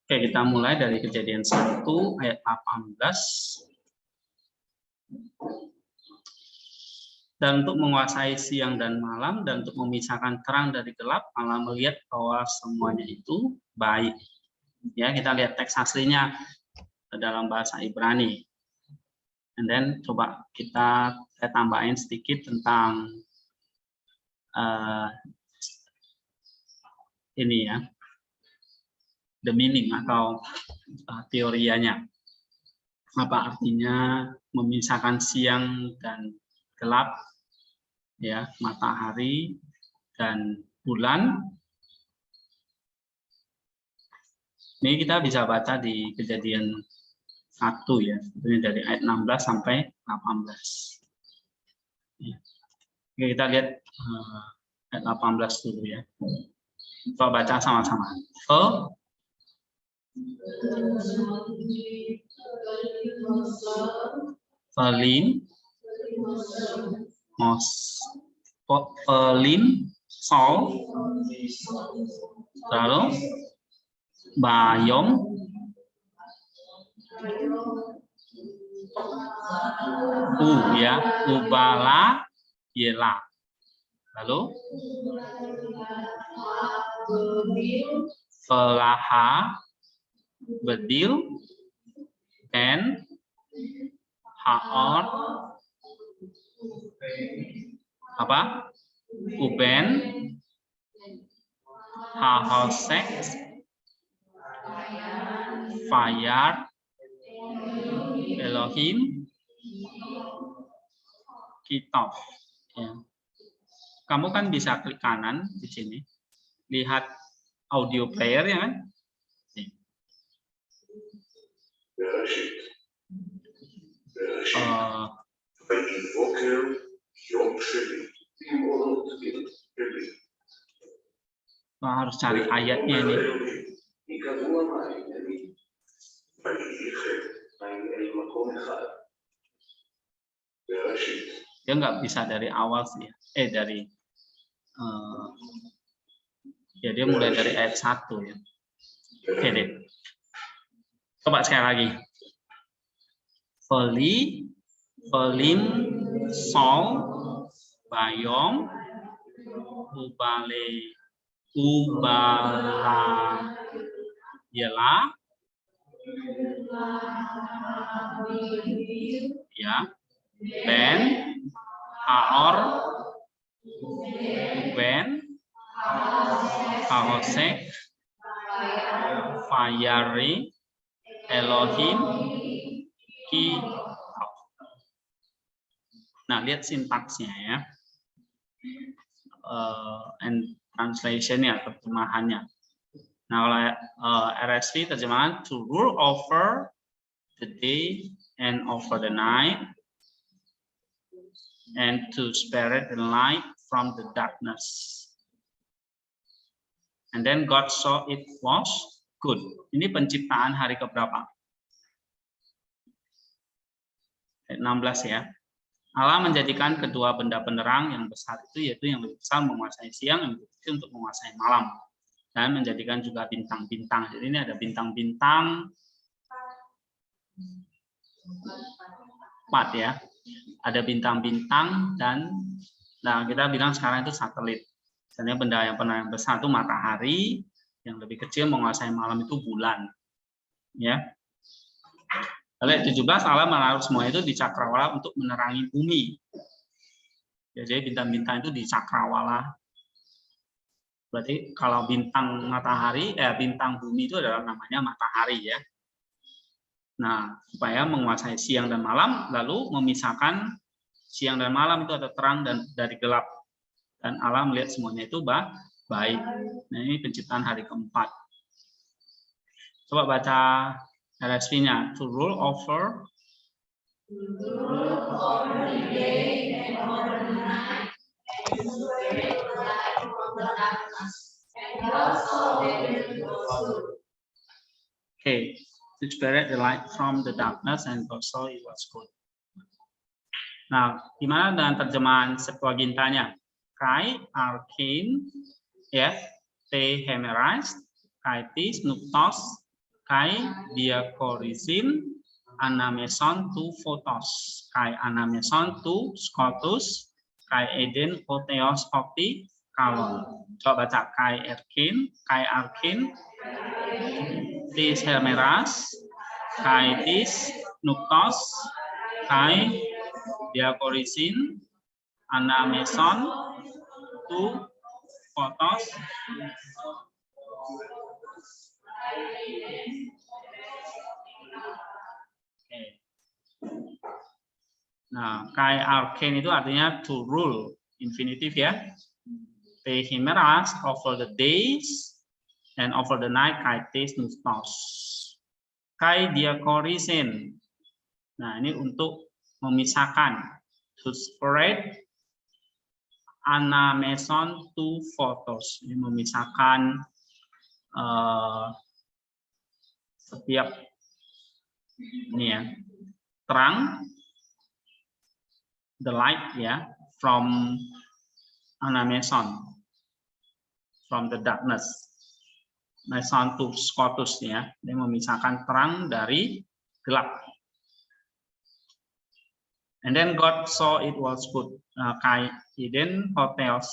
Oke, kita mulai dari Kejadian 1 ayat 18. Dan untuk menguasai siang dan malam, dan untuk memisahkan terang dari gelap, Allah melihat bahwa semuanya itu baik. Ya, kita lihat teks aslinya dalam bahasa Ibrani. And then coba saya tambahin sedikit tentang ini ya, the meaning atau teorianya. Apa artinya memisahkan siang dan gelap, ya, matahari dan bulan. Ini kita bisa baca di Kejadian 1 ya, ini dari ayat 16 sampai 18. Ya. Oke, kita lihat ayat 18 dulu ya. Coba baca sama-sama. Sol, lalu Bayom, ya, Ubala, Yela, lalu Felaha, Bedil, and Haor, apa? Uben, Hahosek, Fayar, Elohim, Kitov. Ya. Kamu kan bisa klik kanan di sini, lihat audio player ya kan? Harus cari ayatnya ini. Dia nggak bisa dari awal sih ya. Ya dia mulai dari ayat 1 ya. Oke deh. Coba sekali lagi. Felim, Sol, Bayom, Ubala, Yela, ya, Ben, Haor, Uben, Hahosek, Fayari, Elohim, Kitov. Nah, lihat sintaksnya ya. And translation-nya, terjemahannya. Nah, oleh RSV terjemahan to rule over the day and over the night, and to separate the light from the darkness. And then God saw it was good. Ini penciptaan hari keberapa? 16 ya. Allah menjadikan kedua benda penerang yang besar itu, yaitu yang lebih besar menguasai siang, yang lebih kecil untuk menguasai malam. Dan menjadikan juga bintang-bintang. Jadi ini ada bintang-bintang 4 ya. Ada bintang-bintang dan kita bilang sekarang itu satelit. Misalnya benda yang penerang besar itu matahari, yang lebih kecil menguasai malam itu bulan. Ya. Lalu 17 Allah menaruh semua itu di cakrawala untuk menerangi bumi. Jadi bintang-bintang itu di cakrawala. Berarti kalau bintang matahari, bintang bumi itu adalah namanya matahari ya. Nah, supaya menguasai siang dan malam, lalu memisahkan siang dan malam itu ada terang dan dari gelap. Dan Allah melihat semuanya itu baik. Nah, ini penciptaan hari keempat. Coba baca RSV-nya. To rule over the day and over the night, and to separate the light from the darkness. And God saw that it was good. Okay, to separate the light from the darkness, and God saw it was good. Nah, gimana dengan terjemahan Septuagintanya? Kai, Arkin, ya, Te Hemerais, Kaitis, Nuptos, Kai diakorisin anameson tu photos. Kai anameson tu scotus. Kai eden hoteos opti kalon. Coba baca kai erkin, kai arkin, tis hermeras, kai tis nuktos, kai diakorisin anameson tu photos. Nah, kai arcane itu artinya to rule, infinitif ya. Te himeras, over the days, and over the night, kai tes nustos. Kai diakorisin. Nah, ini untuk memisahkan. To separate anameson to photos. Ini memisahkan setiap ini ya, terang, the light ya, from anameson, from the darkness. Meson to scotus ya, dia memisahkan terang dari gelap. And then God saw it was good. Kai Eden hotels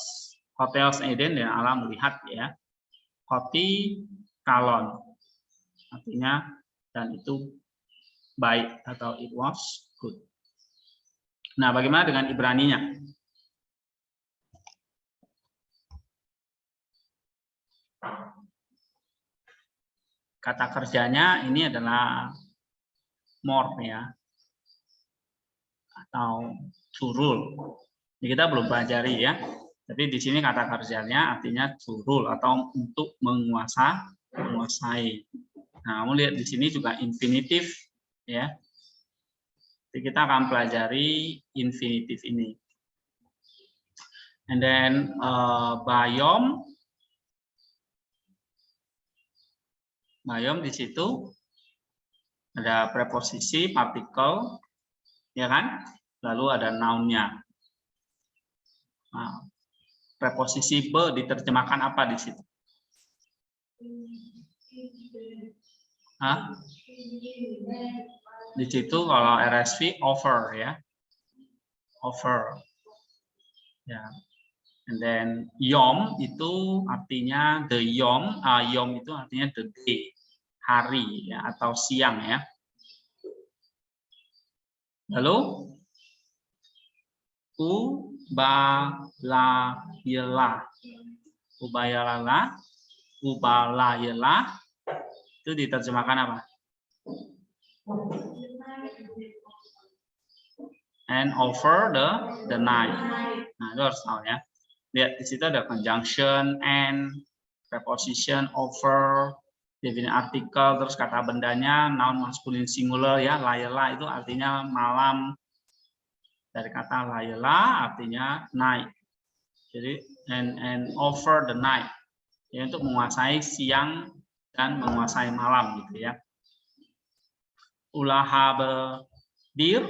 Eden dan Allah melihat ya. Hoti kalon, artinya dan itu baik atau it was good. Nah, bagaimana dengan Ibraninya? Kata kerjanya ini adalah more ya, atau to rule. Ini kita belum pelajari ya. Tapi di sini kata kerjanya artinya to rule atau untuk menguasai. Nah, kamu lihat di sini juga infinitif ya. Jadi kita akan pelajari infinitif ini. And then Bayom di situ ada preposisi, partikel, ya kan? Lalu ada noun-nya. Nah, preposisi be diterjemahkan apa di situ? Hah? Di situ kalau RSV over ya, over. Ya. And then yom itu artinya the yom, yom itu artinya the day, hari ya, atau siang ya. Lalu ubalayela itu diterjemahkan apa? And over the night. Nah, itu harus tahu ya. Lihat di situ ada conjunction, and, preposition, over, definite artikel, terus kata bendanya noun maskulin singular ya, layela itu artinya malam. Dari kata layela artinya night. Jadi and over the night. Ya, untuk menguasai siang dan menguasai malam gitu ya. Ulahabe dir.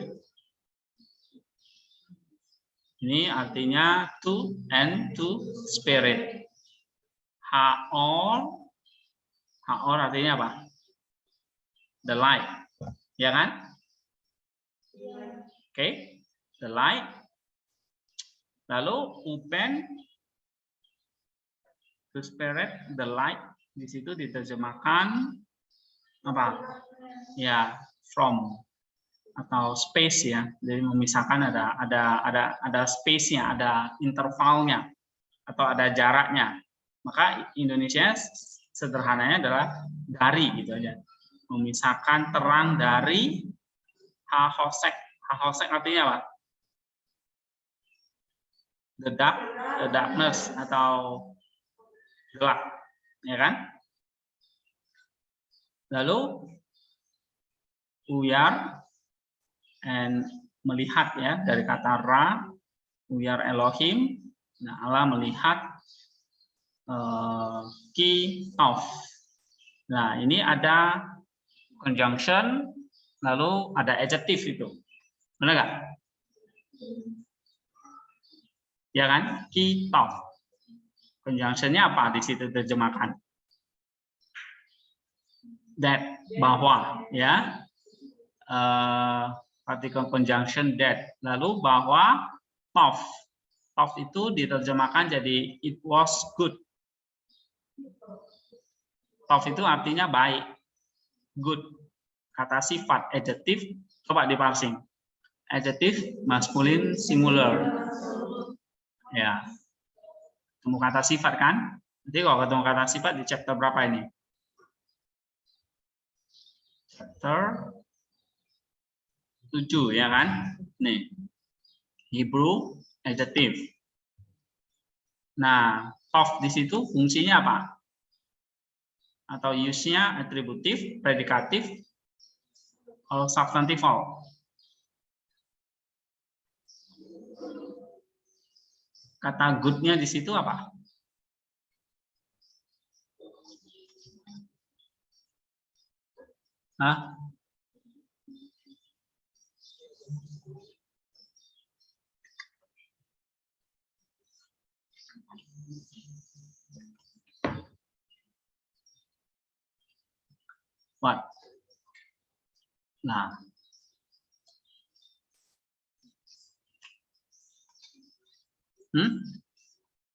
Ini artinya to and to spirit. Haor artinya apa? The light, ya kan? Oke, the light. Lalu upen, to spirit, the light. Di situ diterjemahkan apa? Ya, from atau space ya, jadi memisahkan ada space-nya, ada intervalnya atau ada jaraknya. Maka Indonesia sederhananya adalah dari gitu aja, memisahkan terang dari hahosek. Hahosek artinya apa? The darkness atau gelap, ya kan? Lalu uyar, and melihat ya, dari kata ra, uyar Elohim. Nah, Allah melihat ki-of. Nah, ini ada conjunction, lalu ada adjective itu. Benar nggak? Ya kan? Ki-of. Conjunction-nya apa di situ terjemahkan? that, bahwa, ya. Particle conjunction that. Lalu bahwa of itu diterjemahkan jadi it was good. Of itu artinya baik, good. Kata sifat, adjective, coba diparsing. Adjective maskulin singular. Ya. Ketemu kata sifat kan? Jadi kalau ketemu kata sifat di chapter berapa ini? Chapter 7 ya kan? Nih. Hebrew adjective. Nah, of di situ fungsinya apa? Atau use-nya atributif, predikatif, atau substantival. Kata good-nya di situ apa? Hah? What? Nah.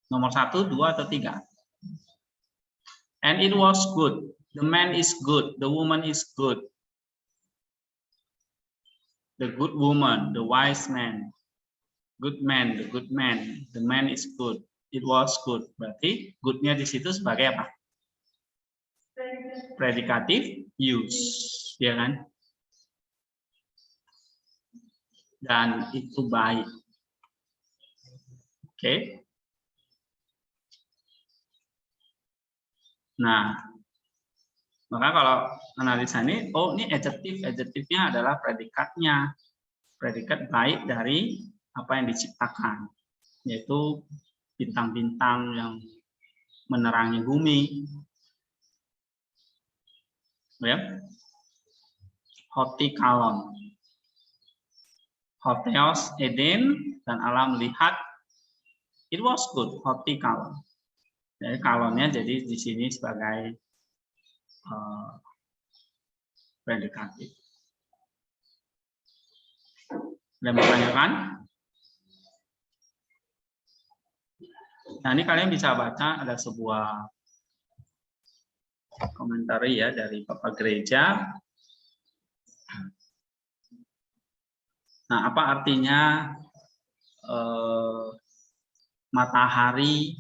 Nomor 1, 2, atau 3? And it was good. The man is good. The woman is good. The good woman, the wise man. Good man, the good man. The man is good. It was good. Berarti good-nya di situ sebagai apa? Predikatif use, ya kan? Dan itu baik. Oke. Nah, maka kalau analisa ini, oh ini adjektif, adjektifnya adalah predikatnya. Predikat baik dari apa yang diciptakan, yaitu bintang-bintang yang menerangi bumi. Ya. Hotikalon. Hotheos Eden, dan Allah melihat it was good, hotikalon. Jadi kalonnya jadi di sini sebagai predikatif. Ada yang bertanyakan? Nah, ini kalian bisa baca, ada sebuah komentar ya dari Bapak Gereja. Nah, apa artinya matahari,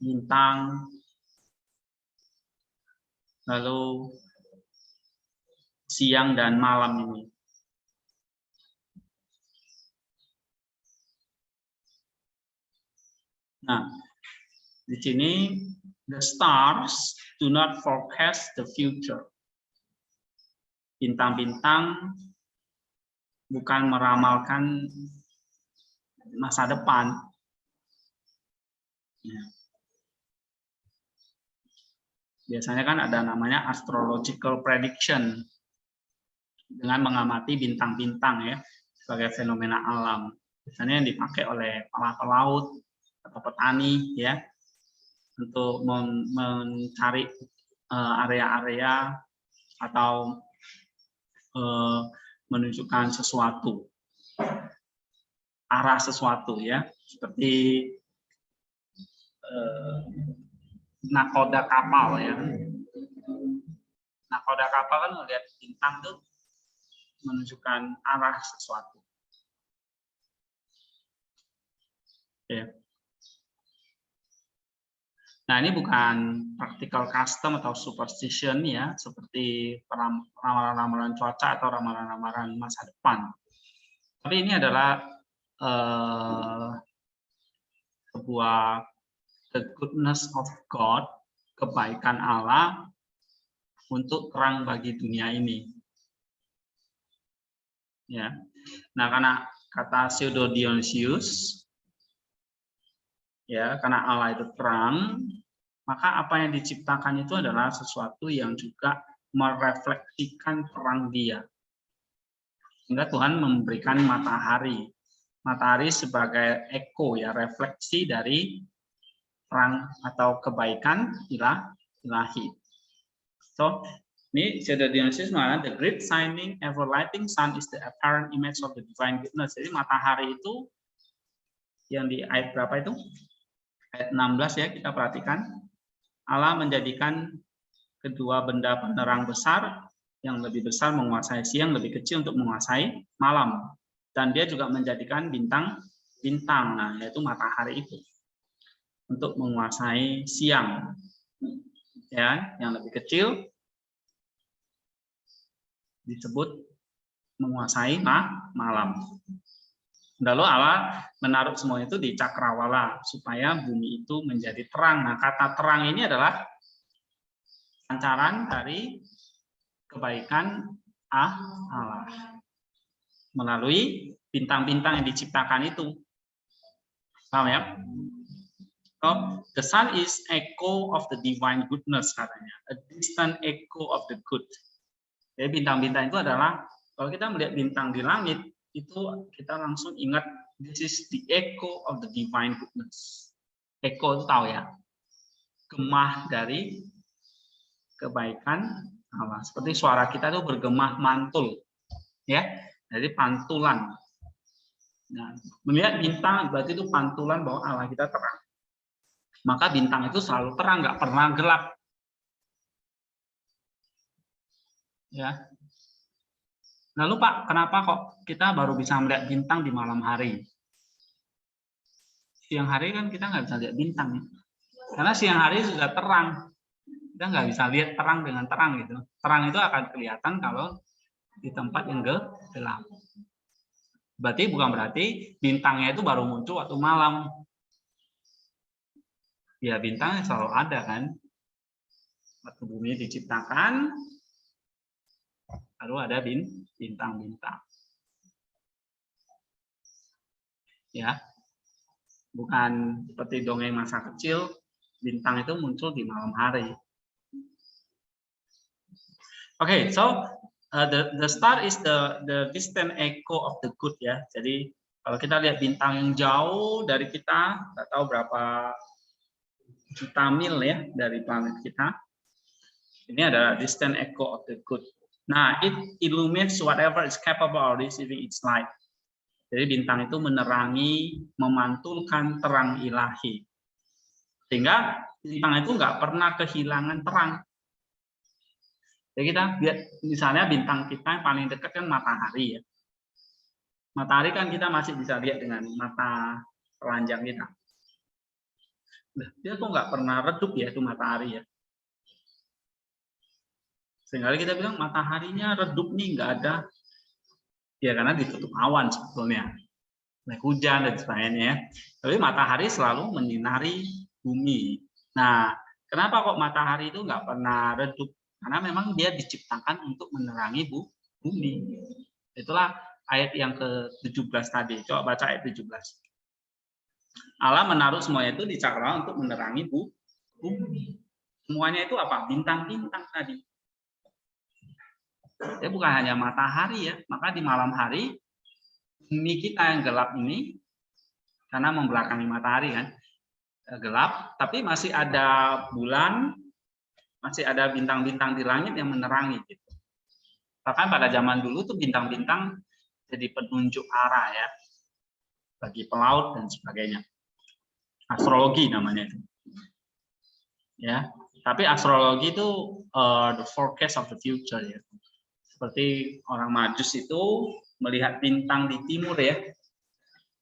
bintang, lalu siang dan malam ini? Nah, di sini the stars do not forecast the future. Bintang-bintang bukan meramalkan masa depan. Ya. Biasanya kan ada namanya astrological prediction dengan mengamati bintang-bintang ya sebagai fenomena alam. Biasanya yang dipakai oleh para pelaut atau petani ya untuk mencari area-area atau menunjukkan sesuatu, arah sesuatu ya, seperti nakoda kapal ya. Nakoda kapal kan melihat bintang tuh menunjukkan arah sesuatu. Ya. Nah, ini bukan practical custom atau superstition ya, seperti ramalan-ramalan cuaca atau ramalan-ramalan masa depan. Tapi ini adalah sebuah the goodness of God, kebaikan Allah untuk terang bagi dunia ini. Ya. Nah, karena kata Pseudo Dionysius, ya, karena Allah itu terang, maka apa yang diciptakan itu adalah sesuatu yang juga merefleksikan terang Dia. Sehingga Tuhan memberikan matahari sebagai eko ya, refleksi dari terang atau kebaikan ilahi. So, ini Theodore Dionysius mengatakan the great shining ever lighting sun is the apparent image of the divine goodness. Jadi matahari itu yang di ayat berapa itu? Ayat 16 ya, kita perhatikan. Allah menjadikan kedua benda penerang besar, yang lebih besar menguasai siang, lebih kecil untuk menguasai malam. Dan dia juga menjadikan bintang-bintang, nah yaitu matahari itu untuk menguasai siang. Ya, yang lebih kecil disebut menguasai malam. Lalu Allah menaruh semua itu di cakrawala supaya bumi itu menjadi terang. Nah, kata terang ini adalah pancaran dari kebaikan Allah melalui bintang-bintang yang diciptakan itu. Paham ya? So, the sun is echo of the divine goodness katanya, a distant echo of the good. Jadi bintang-bintang itu adalah, kalau kita melihat bintang di langit, itu kita langsung ingat, this is the echo of the divine goodness. Echo itu tahu ya, gemah dari kebaikan Allah. Seperti suara kita itu bergemah mantul, ya, jadi pantulan. Nah, melihat bintang berarti itu pantulan bahwa Allah kita terang. Maka bintang itu selalu terang, nggak pernah gelap. Ya. Lalu Pak, kenapa kok kita baru bisa melihat bintang di malam hari? Siang hari kan kita nggak bisa lihat bintang, ya? Karena siang hari sudah terang. Kita nggak bisa lihat terang dengan terang gitu. Terang itu akan kelihatan kalau di tempat yang gelap. Bukan berarti bintangnya itu baru muncul waktu malam. Ya bintangnya selalu ada kan. Waktu bumi diciptakan, lalu ada bintang-bintang. Ya, bukan seperti dongeng masa kecil, bintang itu muncul di malam hari. Okay, so the star is the distant echo of the good ya. Jadi kalau kita lihat bintang yang jauh dari kita, nggak tahu berapa juta mil ya dari planet kita, ini adalah distant echo of the good. Nah, it illuminates whatever is capable of receiving its light. Jadi bintang itu menerangi, memantulkan terang ilahi. Sehingga bintang itu nggak pernah kehilangan terang. Jadi kita lihat misalnya bintang kita yang paling dekat kan matahari ya. Matahari kan kita masih bisa lihat dengan mata telanjang kita. Dia tuh nggak pernah redup ya itu matahari ya. Sehingga kita bilang mataharinya redup nih, nggak ada. Ya karena ditutup awan sebetulnya, naik hujan dan sebagainya. Tapi matahari selalu menyinari bumi. Nah, kenapa kok matahari itu nggak pernah redup? Karena memang dia diciptakan untuk menerangi bumi. Itulah ayat yang ke-17 tadi. Coba baca ayat 17. Allah menaruh semuanya itu di cakrawala untuk menerangi bumi. Semuanya itu apa? Bintang-bintang tadi. Ya bukan hanya matahari ya, maka di malam hari bumi kita yang gelap ini karena membelakangi matahari kan gelap, tapi masih ada bulan, masih ada bintang-bintang di langit yang menerangi gitu. Bahkan pada zaman dulu tuh bintang-bintang jadi penunjuk arah ya bagi pelaut dan sebagainya. Astrologi namanya itu. Ya, tapi astrologi itu the forecast of the future ya. Seperti orang Majus itu melihat bintang di timur ya.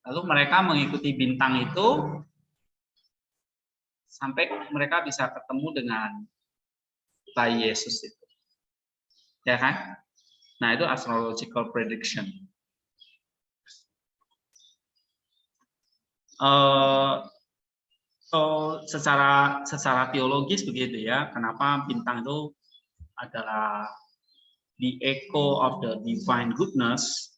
Lalu mereka mengikuti bintang itu sampai mereka bisa ketemu dengan bayi Yesus itu. Ya kan? Nah, itu astrological prediction. So secara teologis begitu ya. Kenapa bintang itu adalah the echo of the divine goodness,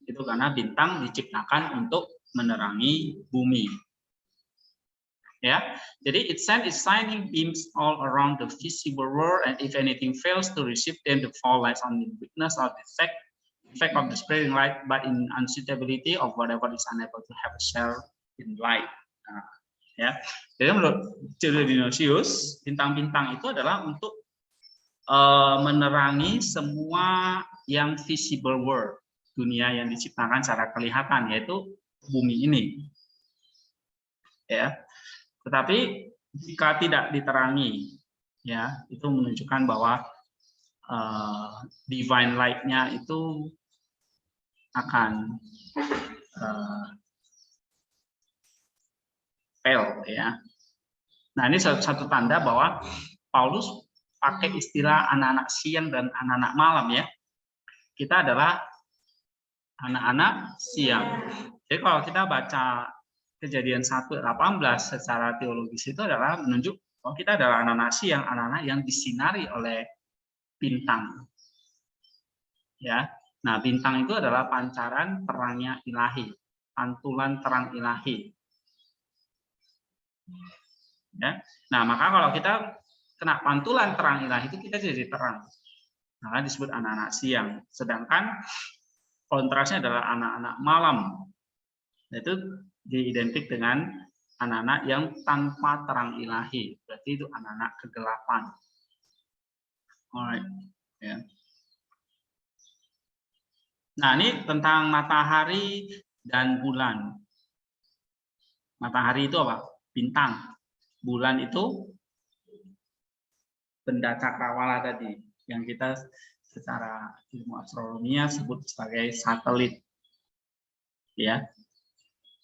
itu karena bintang diciptakan untuk menerangi bumi. Ya, jadi it sends its shining beams all around the visible world, and if anything fails to receive them, the fall lies on the weakness or defect of the spreading light, but in unsuitability of whatever is unable to have a share in light. Nah, ya, jadi menurut Theodore Dionysius, bintang-bintang itu adalah untuk menerangi semua yang visible world, dunia yang diciptakan secara kelihatan, yaitu bumi ini. Ya, tetapi jika tidak diterangi, ya, itu menunjukkan bahwa divine light-nya itu akan fail, ya. Nah, ini satu tanda bahwa Paulus pakai istilah anak-anak siang dan anak-anak malam, ya. Kita adalah anak-anak siang. Jadi kalau kita baca Kejadian 1:18 secara teologis itu adalah menunjuk bahwa kita adalah anak-anak siang, anak-anak yang disinari oleh bintang. Ya. Nah, bintang itu adalah pancaran terangnya ilahi, pantulan terang ilahi. Ya. Nah, maka kalau kita kena pantulan terang ilahi itu kita jadi terang. Maka disebut anak-anak siang. Sedangkan kontrasnya adalah anak-anak malam. Itu diidentik dengan anak-anak yang tanpa terang ilahi. Berarti itu anak-anak kegelapan. Alright. Ya. Nah, ini tentang matahari dan bulan. Matahari itu apa? Bintang. Bulan itu benda cakrawala tadi, yang kita secara ilmu astronominya sebut sebagai satelit. Ya.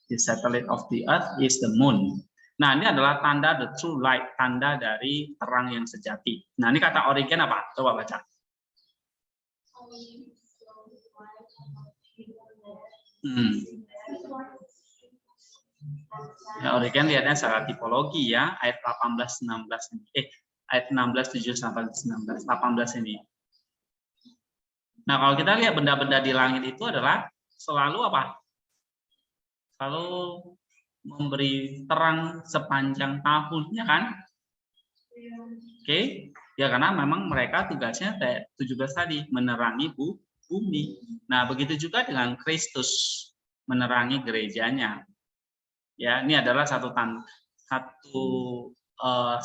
The satellite of the earth is the moon. Nah, ini adalah tanda the true light, tanda dari terang yang sejati. Nah, ini kata Origen apa? Coba baca. Ya, Origen lihatnya secara tipologi, ya, ayat 18 16 ini. Ayat 16 7 sampai 19 18 ini. Nah, kalau kita lihat benda-benda di langit itu adalah selalu apa? Selalu memberi terang sepanjang tahunnya, kan? Oke, ya karena memang mereka tugasnya 17 tadi menerangi bumi. Nah, begitu juga dengan Kristus menerangi gerejanya. Ya, ini adalah satu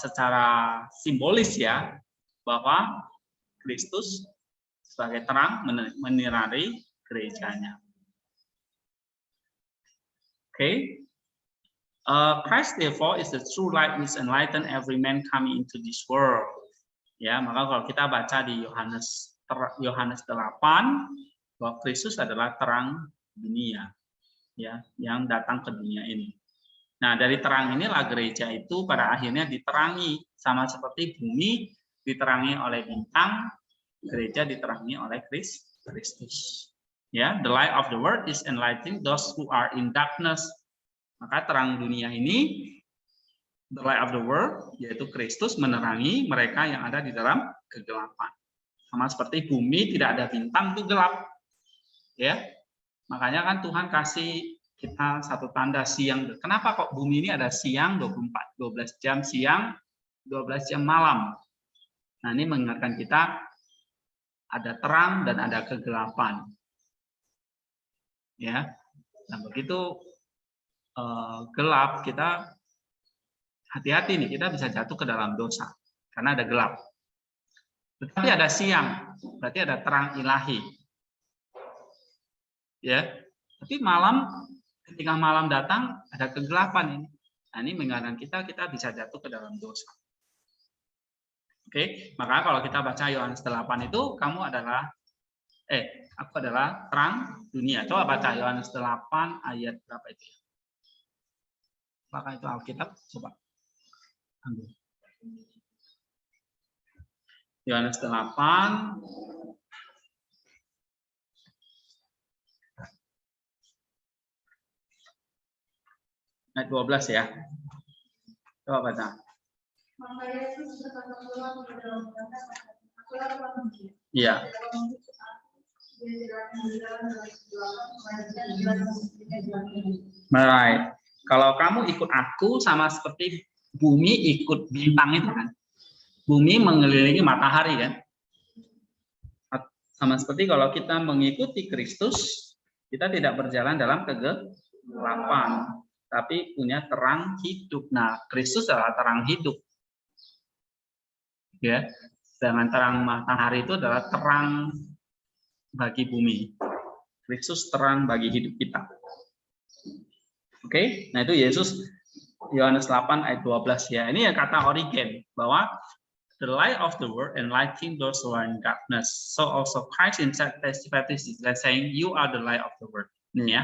secara simbolis, ya, bahwa Kristus sebagai terang menerangi gerejanya. Oke. Christ therefore is the true light which enlighten every man coming into this world. Ya, maka kalau kita baca di Yohanes 8 bahwa Kristus adalah terang dunia, ya, yang datang ke dunia ini. Nah, dari terang inilah gereja itu pada akhirnya diterangi, sama seperti bumi diterangi oleh bintang, gereja diterangi oleh Kristus. Ya, the light of the world is enlightening those who are in darkness. Maka terang dunia ini, the light of the world, yaitu Kristus menerangi mereka yang ada di dalam kegelapan. Sama seperti bumi tidak ada bintang itu gelap. Ya. Makanya kan Tuhan kasih kita satu tanda siang. Kenapa kok bumi ini ada siang 12 jam siang, 12 jam malam. Nah, ini mengingatkan kita ada terang dan ada kegelapan. Ya. Nah, begitu gelap, kita hati-hati nih, kita bisa jatuh ke dalam dosa karena ada gelap. Tetapi ada siang, berarti ada terang ilahi. Ya, tapi malam, ketika malam datang ada kegelapan ini. Nah, ini mengingatkan kita bisa jatuh ke dalam dosa. Oke, maka kalau kita baca Yohanes 8 itu, aku adalah terang dunia. Coba baca Yohanes 8 ayat berapa itu? Apakah itu Alkitab? Coba ambil. Yohanes 8 ayat 12, ya. Coba baca. Iya. Right. Kalau kamu ikut aku sama seperti bumi ikut bintang itu, kan. Bumi mengelilingi matahari, kan. Sama seperti kalau kita mengikuti Kristus, kita tidak berjalan dalam kegelapan, tapi punya terang hidup. Nah, Kristus adalah terang hidup. Ya. Dengan terang matahari itu adalah terang bagi bumi. Kristus terang bagi hidup kita. Oke, nah itu Yesus Yohanes 8 ayat 12 ya. Ini ya kata Origen bahwa the light of the world enlightening those who are in darkness. So also Christ himself testified this is saying you are the light of the world. Ini ya,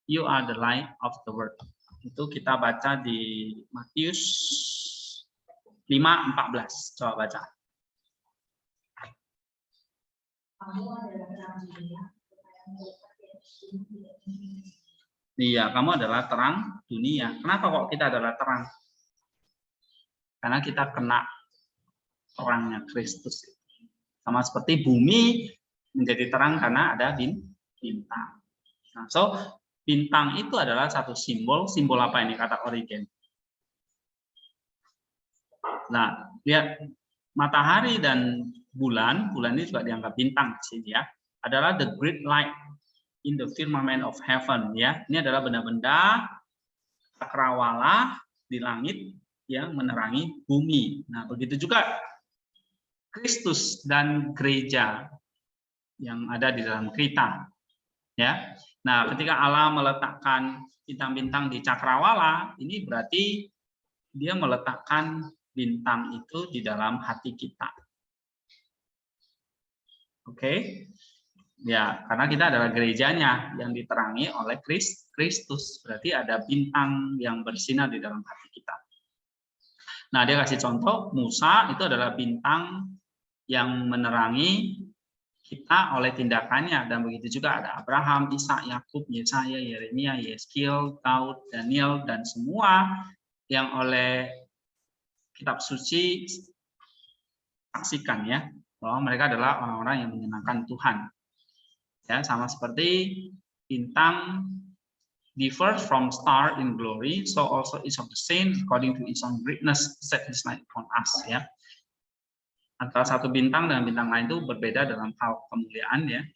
you are the light of the world. Itu kita baca di Matius 5:14. Coba baca. Iya, kamu adalah terang dunia. Kenapa kok kita adalah terang? Karena kita kena terangnya Kristus. Sama seperti bumi menjadi terang karena ada bintang. Nah, so bintang itu adalah satu simbol. Simbol apa ini kata Origen? Nah, lihat matahari dan bulan ini juga dianggap bintang di sini ya. Adalah the great light in the firmament of heaven ya. Ini adalah benda-benda cakrawala di langit yang menerangi bumi. Nah, begitu juga Kristus dan gereja yang ada di dalam kita. Ya. Nah, ketika Allah meletakkan bintang-bintang di cakrawala, ini berarti dia meletakkan bintang itu di dalam hati kita. Oke. Ya, karena kita adalah gerejanya yang diterangi oleh Kristus. Berarti ada bintang yang bersinar di dalam hati kita. Nah, dia kasih contoh, Musa itu adalah bintang yang menerangi kita oleh tindakannya. Dan begitu juga ada Abraham, Ishak, Yakub, Yesaya, Yeremia, Yeskiel, Daud, Daniel, dan semua yang oleh kitab suci saksikan ya, bahwa mereka adalah orang-orang yang menyenangkan Tuhan. Ya, sama seperti bintang differs from star in glory, so also each of the saints according to his own greatness set his light upon us. Ya, antara satu bintang dengan bintang lain itu berbeda dalam hal kemuliaan ya.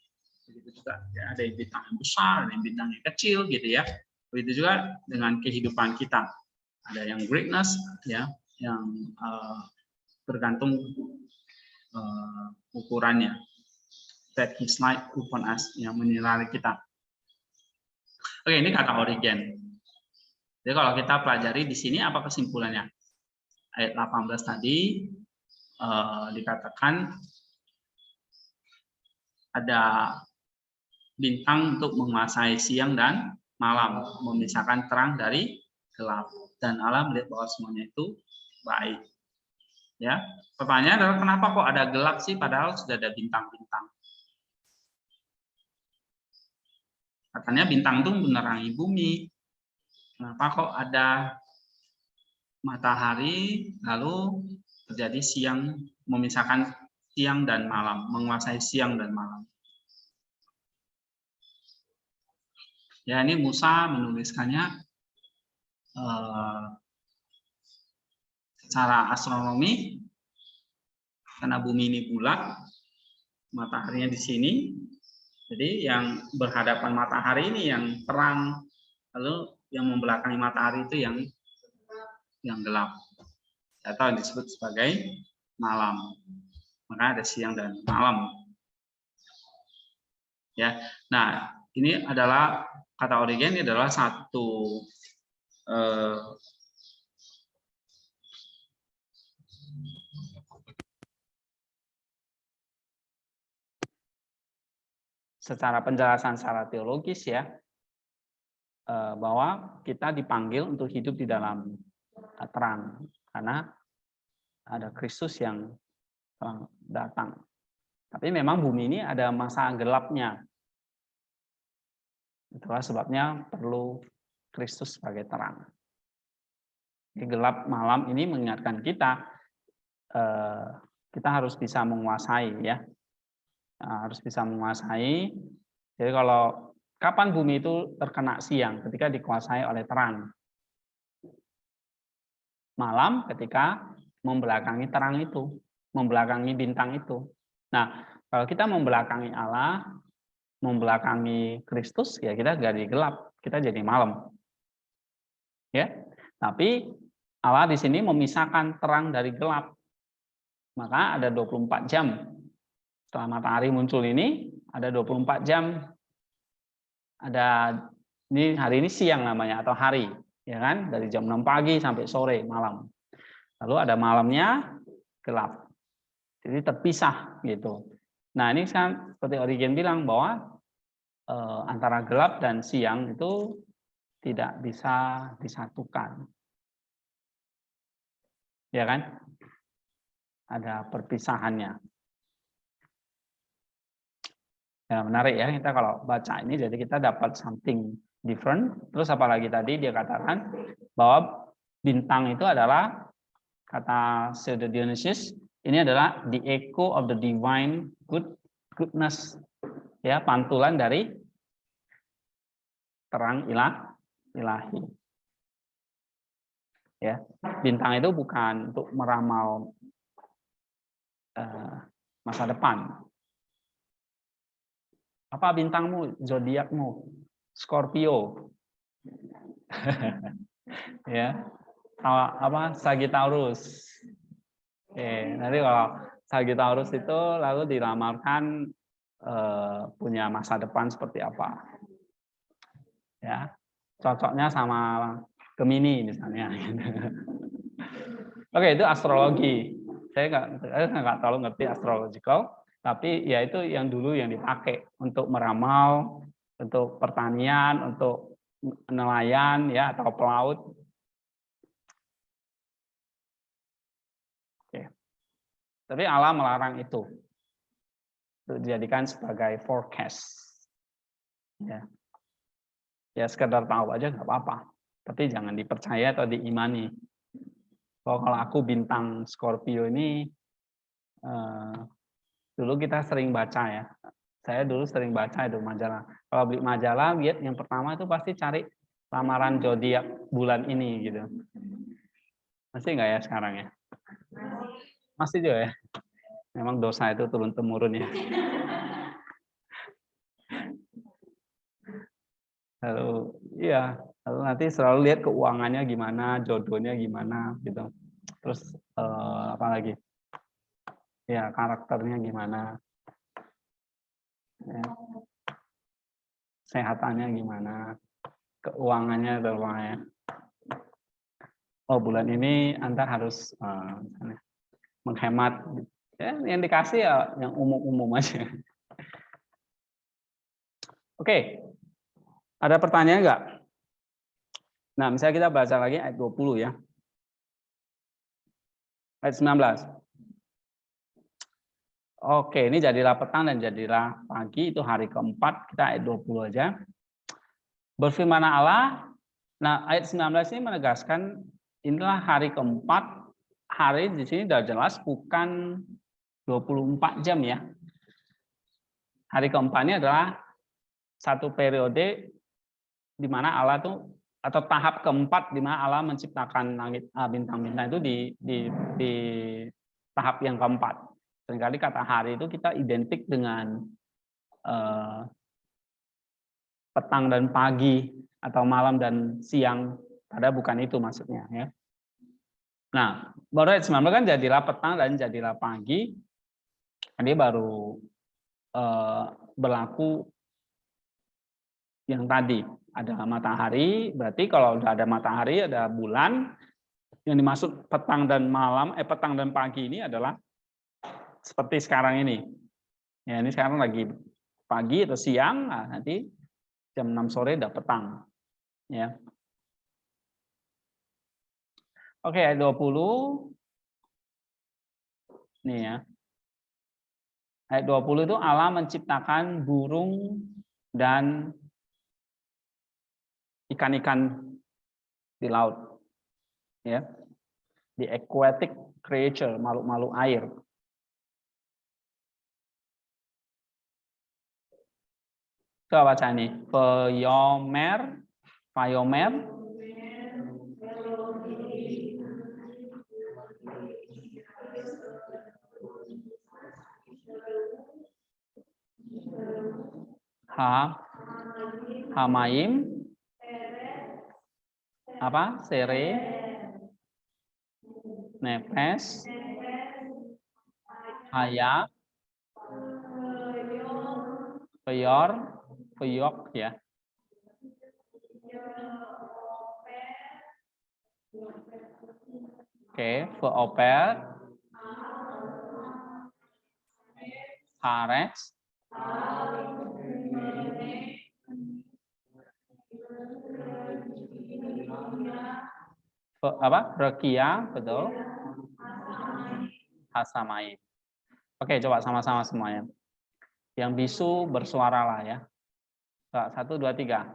Begitu juga ya, ada yang bintang yang besar, ada yang bintang yang kecil gitu ya. Begitu juga dengan kehidupan kita, ada yang greatness ya, yang bergantung ukurannya. That his light upon us, yang menyinari kita. Oke, ini kata Origen. Jadi kalau kita pelajari di sini apa kesimpulannya? Ayat 18 tadi dikatakan ada bintang untuk menguasai siang dan malam, memisahkan terang dari gelap, dan Allah melihat bahwa semuanya itu baik. Ya, pertanyaan adalah kenapa kok ada gelap sih padahal sudah ada bintang-bintang? Katanya bintang itu menerangi bumi. Kenapa kok ada matahari lalu terjadi siang, memisahkan siang dan malam, menguasai siang dan malam? Ya, ini Musa menuliskannya secara astronomi, karena bumi ini bulat, mataharinya di sini. Jadi yang berhadapan matahari ini yang terang, lalu yang membelakangi matahari itu yang gelap, atau yang disebut sebagai malam. Maka ada siang dan malam. Ya, nah ini adalah kata Origen, ini adalah satu secara penjelasan secara teologis ya, bahwa kita dipanggil untuk hidup di dalam terang karena ada Kristus yang datang. Tapi memang bumi ini ada masa gelapnya. Itulah sebabnya perlu Kristus sebagai terang. Jadi gelap malam ini mengingatkan kita, kita harus bisa menguasai ya. Harus bisa menguasai. Jadi kalau kapan bumi itu terkena siang? Ketika dikuasai oleh terang. Malam ketika membelakangi terang itu, membelakangi bintang itu. Nah, kalau kita membelakangi Allah, membelakangi Kristus, ya kita jadi gelap, kita jadi malam. Ya, tapi Allah di sini memisahkan terang dari gelap. Maka ada 24 jam. Setelah matahari muncul ini, ada 24 jam. Hari ini siang namanya, atau hari. Ya kan? Dari jam 6 pagi sampai sore, malam. Lalu ada malamnya, gelap. Jadi terpisah gitu. Nah ini kan seperti Origen bilang bahwa antara gelap dan siang itu tidak bisa disatukan. Ya kan? Ada perpisahannya. Ya, menarik ya, kita kalau baca ini jadi kita dapat something different. Terus apalagi tadi dia katakan bahwa bintang itu adalah, kata Pseudo Dionysius, ini adalah the echo of the divine goodness, ya, pantulan dari terang ilahi. Ya, bintang itu bukan untuk meramal masa depan. Apa bintangmu, zodiakmu? Scorpio. Ya. Apa? Sagittarius. Nanti kalau Sagittarius itu lalu dilamarkan punya masa depan seperti apa. Ya. Cocoknya sama Gemini misalnya. Oke, itu astrologi. Saya nggak terlalu ngerti astrological, tapi ya itu yang dulu yang dipakai untuk meramal, untuk pertanian, untuk nelayan, ya, atau pelaut. Oke. Tapi Allah melarang itu untuk dijadikan sebagai forecast. Ya, ya sekedar tahu aja nggak apa-apa, tapi jangan dipercaya atau diimani. Kalau aku bintang Scorpio ini, dulu kita sering baca ya. Saya dulu sering baca itu majalah. Kalau beli majalah, lihat yang pertama itu pasti cari lamaran zodiak bulan ini gitu. Masih nggak ya sekarang ya? Masih juga ya. Memang dosa itu turun temurun ya. Lalu iya, lalu nanti selalu lihat keuangannya gimana, jodohnya gimana gitu. Terus apa lagi? Ya, karakternya gimana. Ya. Sehatannya gimana, keuangannya terutama. Oh, bulan ini Anda harus menghemat. Ya, yang dikasih ya yang umum-umum aja. Oke. Ada pertanyaan nggak? Nah, misalnya kita baca lagi ayat 20 ya. Ayat 19. Oke, ini jadilah petang dan jadilah pagi, itu hari keempat, kita ayat 20 aja. Berfirman Allah, nah ayat 19 ini menegaskan inilah hari keempat, hari di sini sudah jelas bukan 24 jam ya. Hari keempat ini adalah satu periode di mana Allah tuh, atau tahap keempat di mana Allah menciptakan langit, bintang-bintang itu di tahap yang keempat. Seringkali kata hari itu kita identik dengan petang dan pagi atau malam dan siang, padahal bukan itu maksudnya ya. Nah, baru ayat 19 kan jadilah petang dan jadilah pagi. Ini baru berlaku yang tadi. Ada matahari, berarti kalau udah ada matahari, ada bulan, yang dimaksud petang dan malam, petang dan pagi ini adalah seperti sekarang ini. Ya, ini sekarang lagi pagi atau siang, nah, nanti jam 6 sore udah petang. Ya. Oke, ayat 20. Nih ya. Ayat 20 itu Allah menciptakan burung dan ikan-ikan di laut. Ya. The aquatic creature, makhluk-makhluk air. Coba baca ini. Vayomer. Hamaim. Apa? Sere. Nepes. Haya, peyor, peyok ya. Oke, veopel, hares, apa? Rekia, betul. Hasamain. Oke, coba sama-sama semuanya. Yang bisu bersuara lah ya. 1, 2, 3.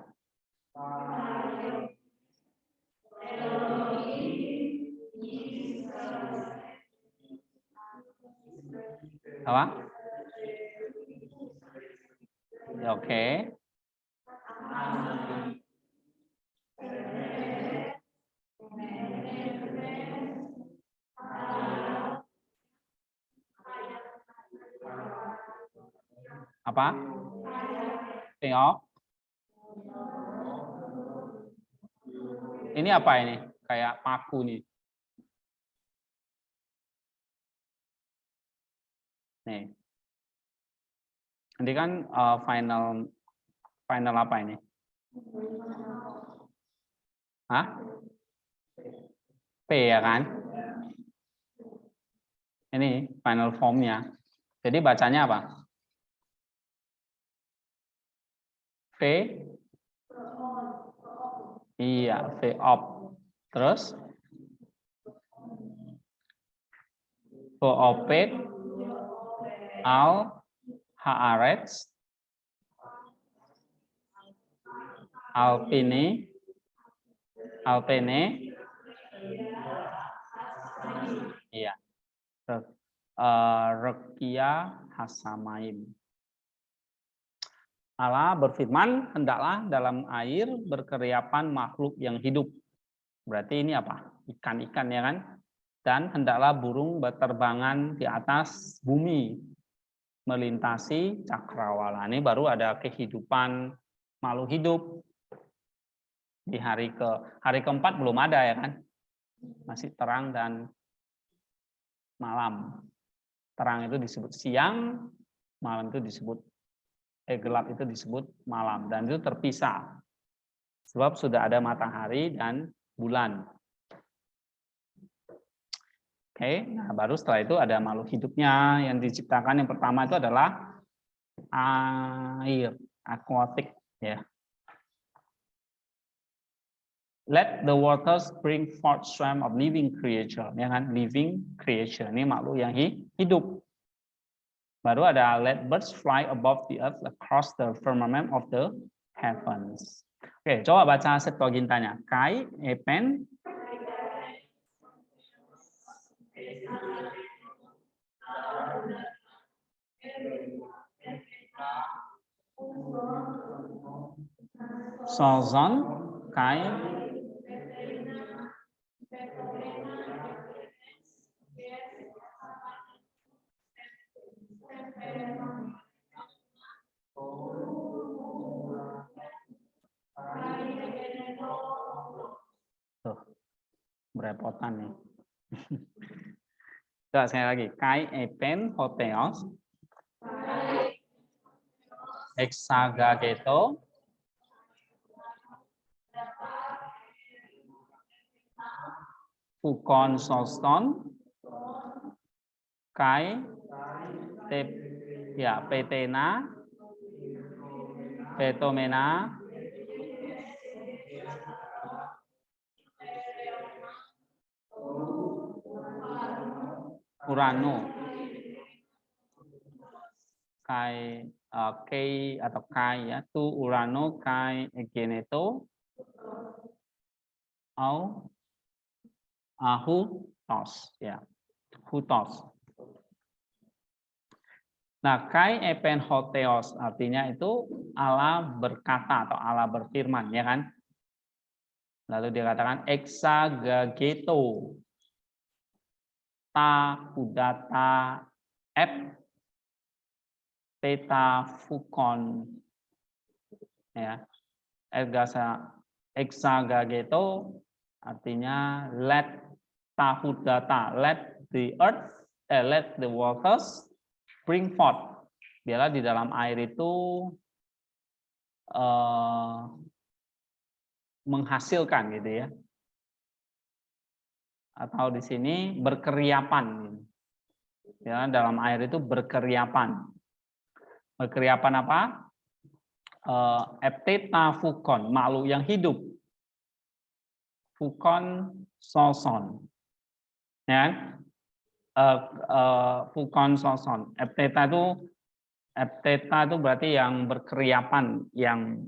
Apa? Oke. Apa? Tengok. Ini apa ini? Kayak paku nih. Nih. Nanti kan final apa ini? Hah? P ya kan? Ini final formnya. Jadi bacanya apa? V. Iya, V op. Terus Voopet, al, haarets, alpine, alpene, iya, rekia hasamaim. Allah berfirman, hendaklah dalam air berkeriapan makhluk yang hidup. Berarti ini apa? Ikan-ikan ya kan? Dan hendaklah burung berterbangan di atas bumi, melintasi cakrawala. Ini baru ada kehidupan makhluk hidup. Di hari keempat belum ada ya kan? Masih terang dan malam. Terang itu disebut siang, malam itu disebut gelap itu disebut malam, dan itu terpisah. Sebab sudah ada matahari dan bulan. Oke, nah baru setelah itu ada makhluk hidupnya yang diciptakan. Yang pertama itu adalah air, aquatic ya. Let the waters bring forth swarm of living creature, ya kan? Living creature ini makhluk yang hidup. Baru ada let birds fly above the earth across the firmament of the heavens. Oke, coba baca Septuagintanya. Kai, epen, sozon, kai, tuh, berepotan nih. Coba sekali lagi. Kai, epen, hoteos, hexagageto, fukon soston, kai, ya, petena, petomena, Urano, kai Kei atau kai ya, tu Urano kai Egeneto, au Hutos ya, Hutos. Nah, kai epen hoteos artinya itu Allah berkata atau Allah berfirman ya kan. Lalu dikatakan exagageto, ta udata ep theta fukon ya. Exagageto artinya let tahudata, let the earth let the waters bring forth. Biarlah di dalam air itu menghasilkan gitu ya. Atau di sini berkeriapan. Ya, dalam air itu berkeriapan. Berkeriapan apa? Epteta fukon, makhluk yang hidup. Fukon soson. Ya. Fukon soson. Epteta itu berarti yang berkeriapan, yang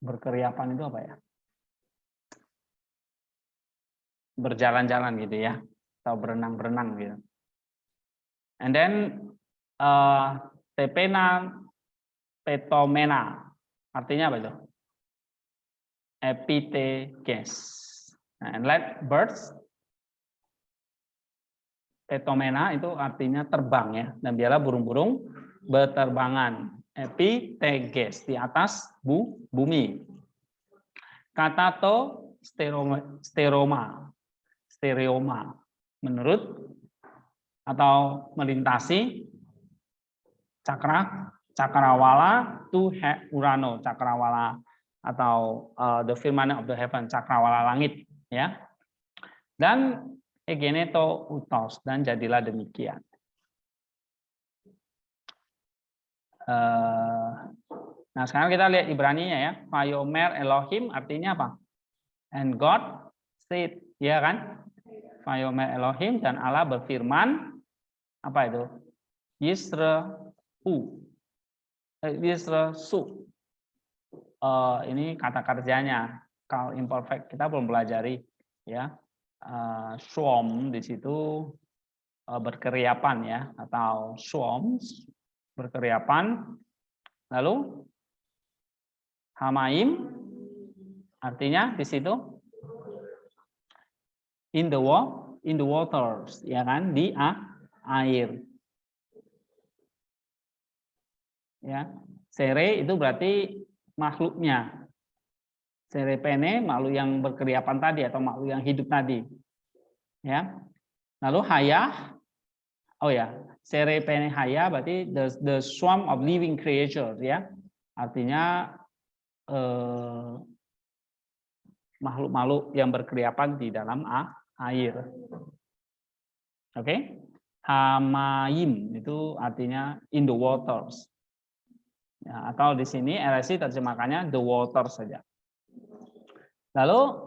berkeriapan itu apa ya? Berjalan-jalan gitu ya, atau berenang-berenang gitu. And then tepena petomena, artinya apa itu? Epiteges. And let birds, petomena itu artinya terbang ya, dan biarlah burung-burung berterbangan. Epiteges, di atas bumi. Kata to stereoma, menurut atau melintasi cakrawala to Urano, cakrawala atau the firmament of the heaven, cakrawala langit ya. Dan egeneto utos, dan jadilah demikian. Nah, sekarang kita lihat Ibraninya ya. Vayomer Elohim artinya apa? And God said, ya kan? Vayomer Elohim, dan Allah berfirman, apa itu? Yisrahu. Yisrasu. Ini kata kerjanya. Kalau imperfect kita belum pelajari ya. Swom di situ berkeriapan ya, atau swarms berkeriapan. Lalu hamaim artinya di situ in the waters, ya kan, di air. Ya, sere itu berarti makhluknya. Serepene makhluk yang berkeriapan tadi atau makhluk yang hidup tadi. Ya. Lalu hayah, oh ya, serepene hayah berarti the swarm of living creatures ya. Artinya makhluk-makhluk yang berkeriapan di dalam air. Oke. Hamaim itu artinya in the waters. Ya, atau di sini LSI terjemahkannya the water saja. Lalu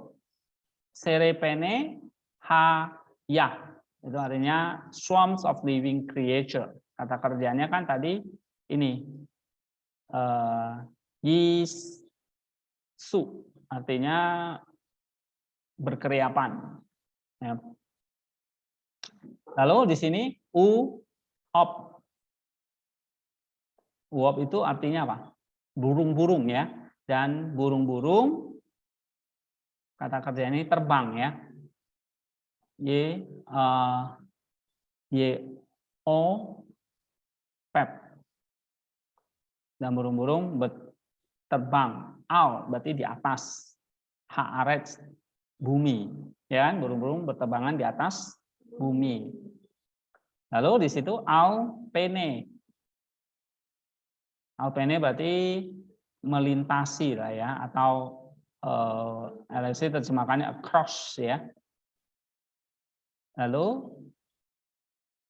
serepene hayah itu artinya swarms of living creature. Kata kerjanya kan tadi ini yisu artinya berkeriapan. Ya. Lalu di sini uop itu artinya apa? Burung-burung ya, dan burung-burung kata kerja ini terbang ya. Pep. Dan burung-burung terbang. Al berarti di atas. Haaretz bumi. Ya, burung-burung berterbangan di atas bumi. Lalu di situ alpene. Alpene berarti melintasi lah ya, atau LSI terjemahkannya across ya. Lalu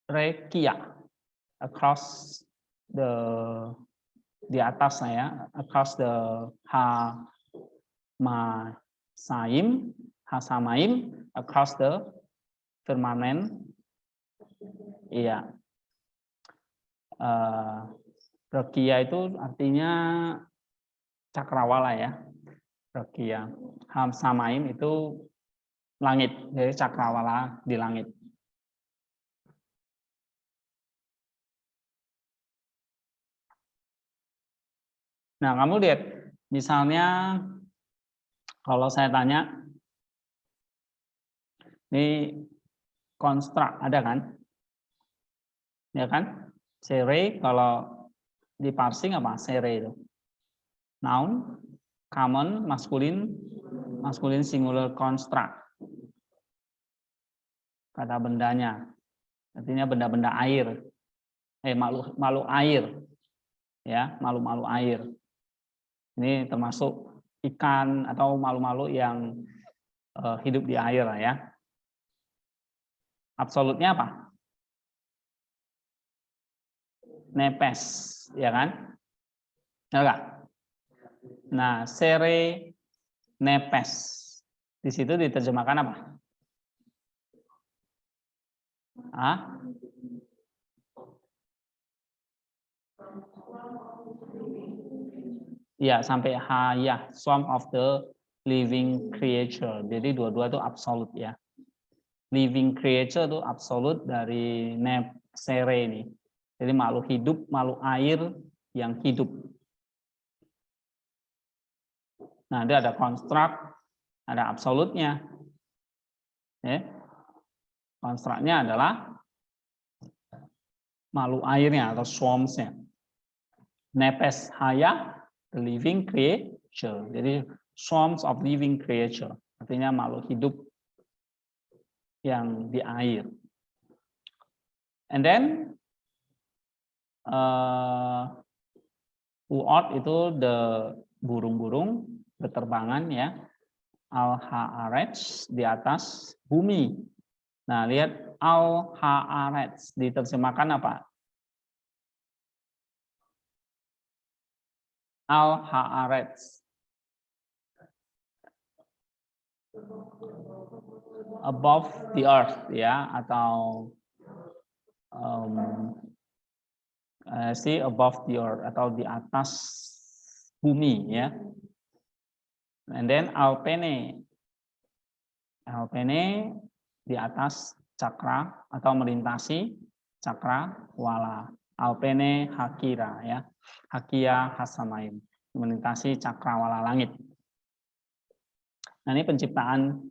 rekia, across di atasnya ya, across the hasamaim, across the firmament. Iya. Rekia itu artinya cakrawala ya. Rekia. Hasamaim itu langit, jadi cakrawala di langit. Nah, kamu lihat, misalnya kalau saya tanya, ini konstruk ada kan? Ya kan? Sere kalau di parsing apa? Sere itu. Noun, common, masculine singular construct. Kata bendanya, artinya benda-benda air, makhluk air, ya, makhluk air. Ini termasuk ikan atau makhluk-makhluk yang hidup di air, ya. Absolutnya apa? Nepes, ya kan? Enggak. Nah, sere nepes. Di situ diterjemahkan apa? Ya, sampai hayah, swarm of the living creature. Jadi dua-dua itu absolut, ya. Living creature itu absolut dari sere ini. Jadi makhluk hidup, makhluk air yang hidup. Nah, itu ada konstruk, ada absolutnya. Ya. Konstruknya adalah makhluk airnya atau swarms-nya. Nepes haya, the living creature. Jadi swarms of living creature, artinya makhluk hidup yang di air. And then uot itu the burung-burung berterbangan, ya. Al-haaretz, di atas bumi. Nah, lihat al-haaretz diterjemahkan apa? Al-haaretz. Above the earth, ya, atau see above the earth, atau di atas bumi, ya. And then alpene di atas cakra atau melintasi cakra wala. Alpene hakira, ya, hakia hasamain, melintasi cakrawala langit. Nah, ini penciptaan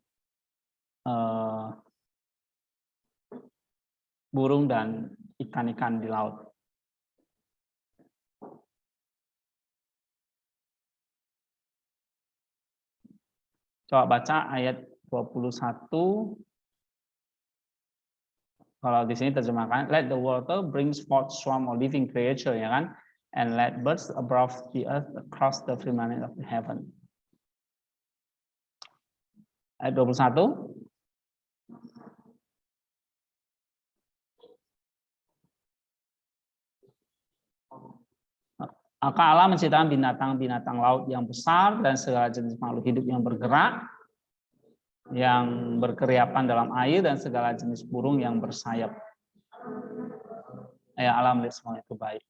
burung dan ikan-ikan di laut. Coba baca ayat 21. Kalau di sini terjemahkan, let the water brings forth swarm of living creature, ya kan? And let birds above the earth across the firmament of the heaven. Ayat 21. Maka Allah menciptakan binatang-binatang laut yang besar dan segala jenis makhluk hidup yang bergerak, yang berkeriapan dalam air, dan segala jenis burung yang bersayap. Ya, Allah melihat semuanya itu baik.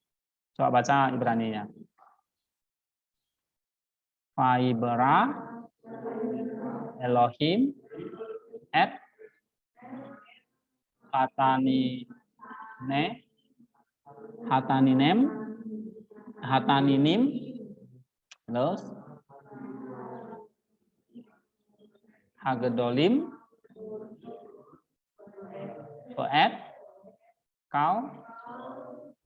Coba baca Ibraninya. Faibara Elohim et hataninim terus hagedolim et kau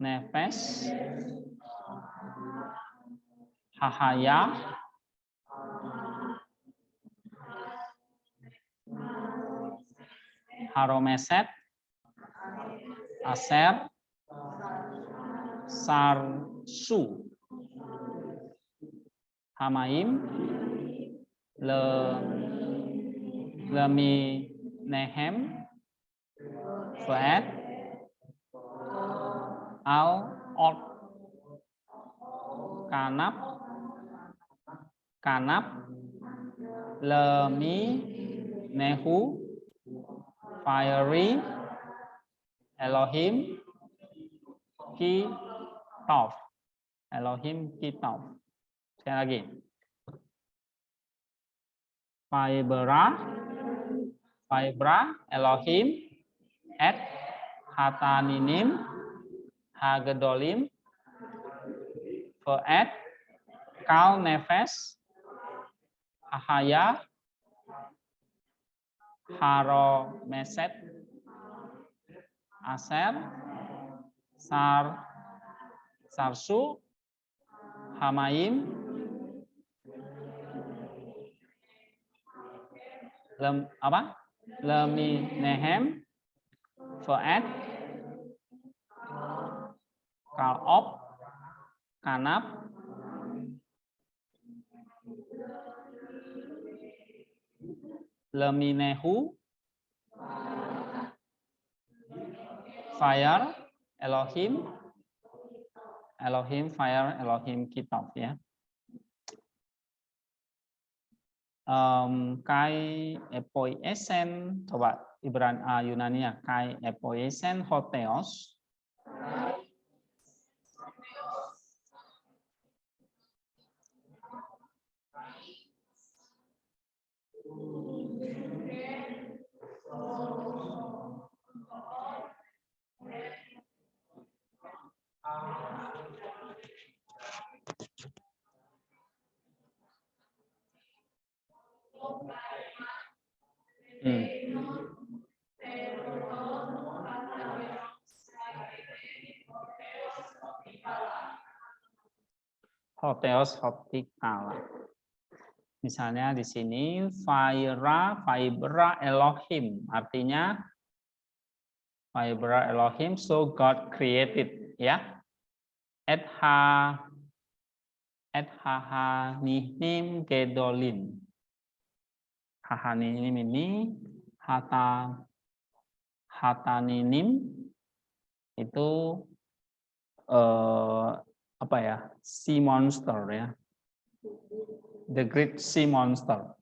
nefes hahaya haromeset aser sarsu hamaim lemi nehem Fuad al-ot kanap lemi nehu fiery Elohim kitov. Elohim kitov. Sekali lagi. Fibra Elohim et hataninim hagedolim et kal nefes ahaya haromeset aser sarsu hamaim apa? Leminem, Fuad, Kalop, Kanap, Leminehu, Fire, Elohim, Fire, Elohim, Kitab ya. Kai epoiesen, coba Yunani ya, kai epoiesen hoteos. Hoteos Hoptikala. Misalnya di sini Fibra Elohim, artinya Fibra Elohim, so God created ya. Nihnim Gedolin. Hahaninim ini hataninim itu apa ya? Sea monster ya. The Great Sea Monster.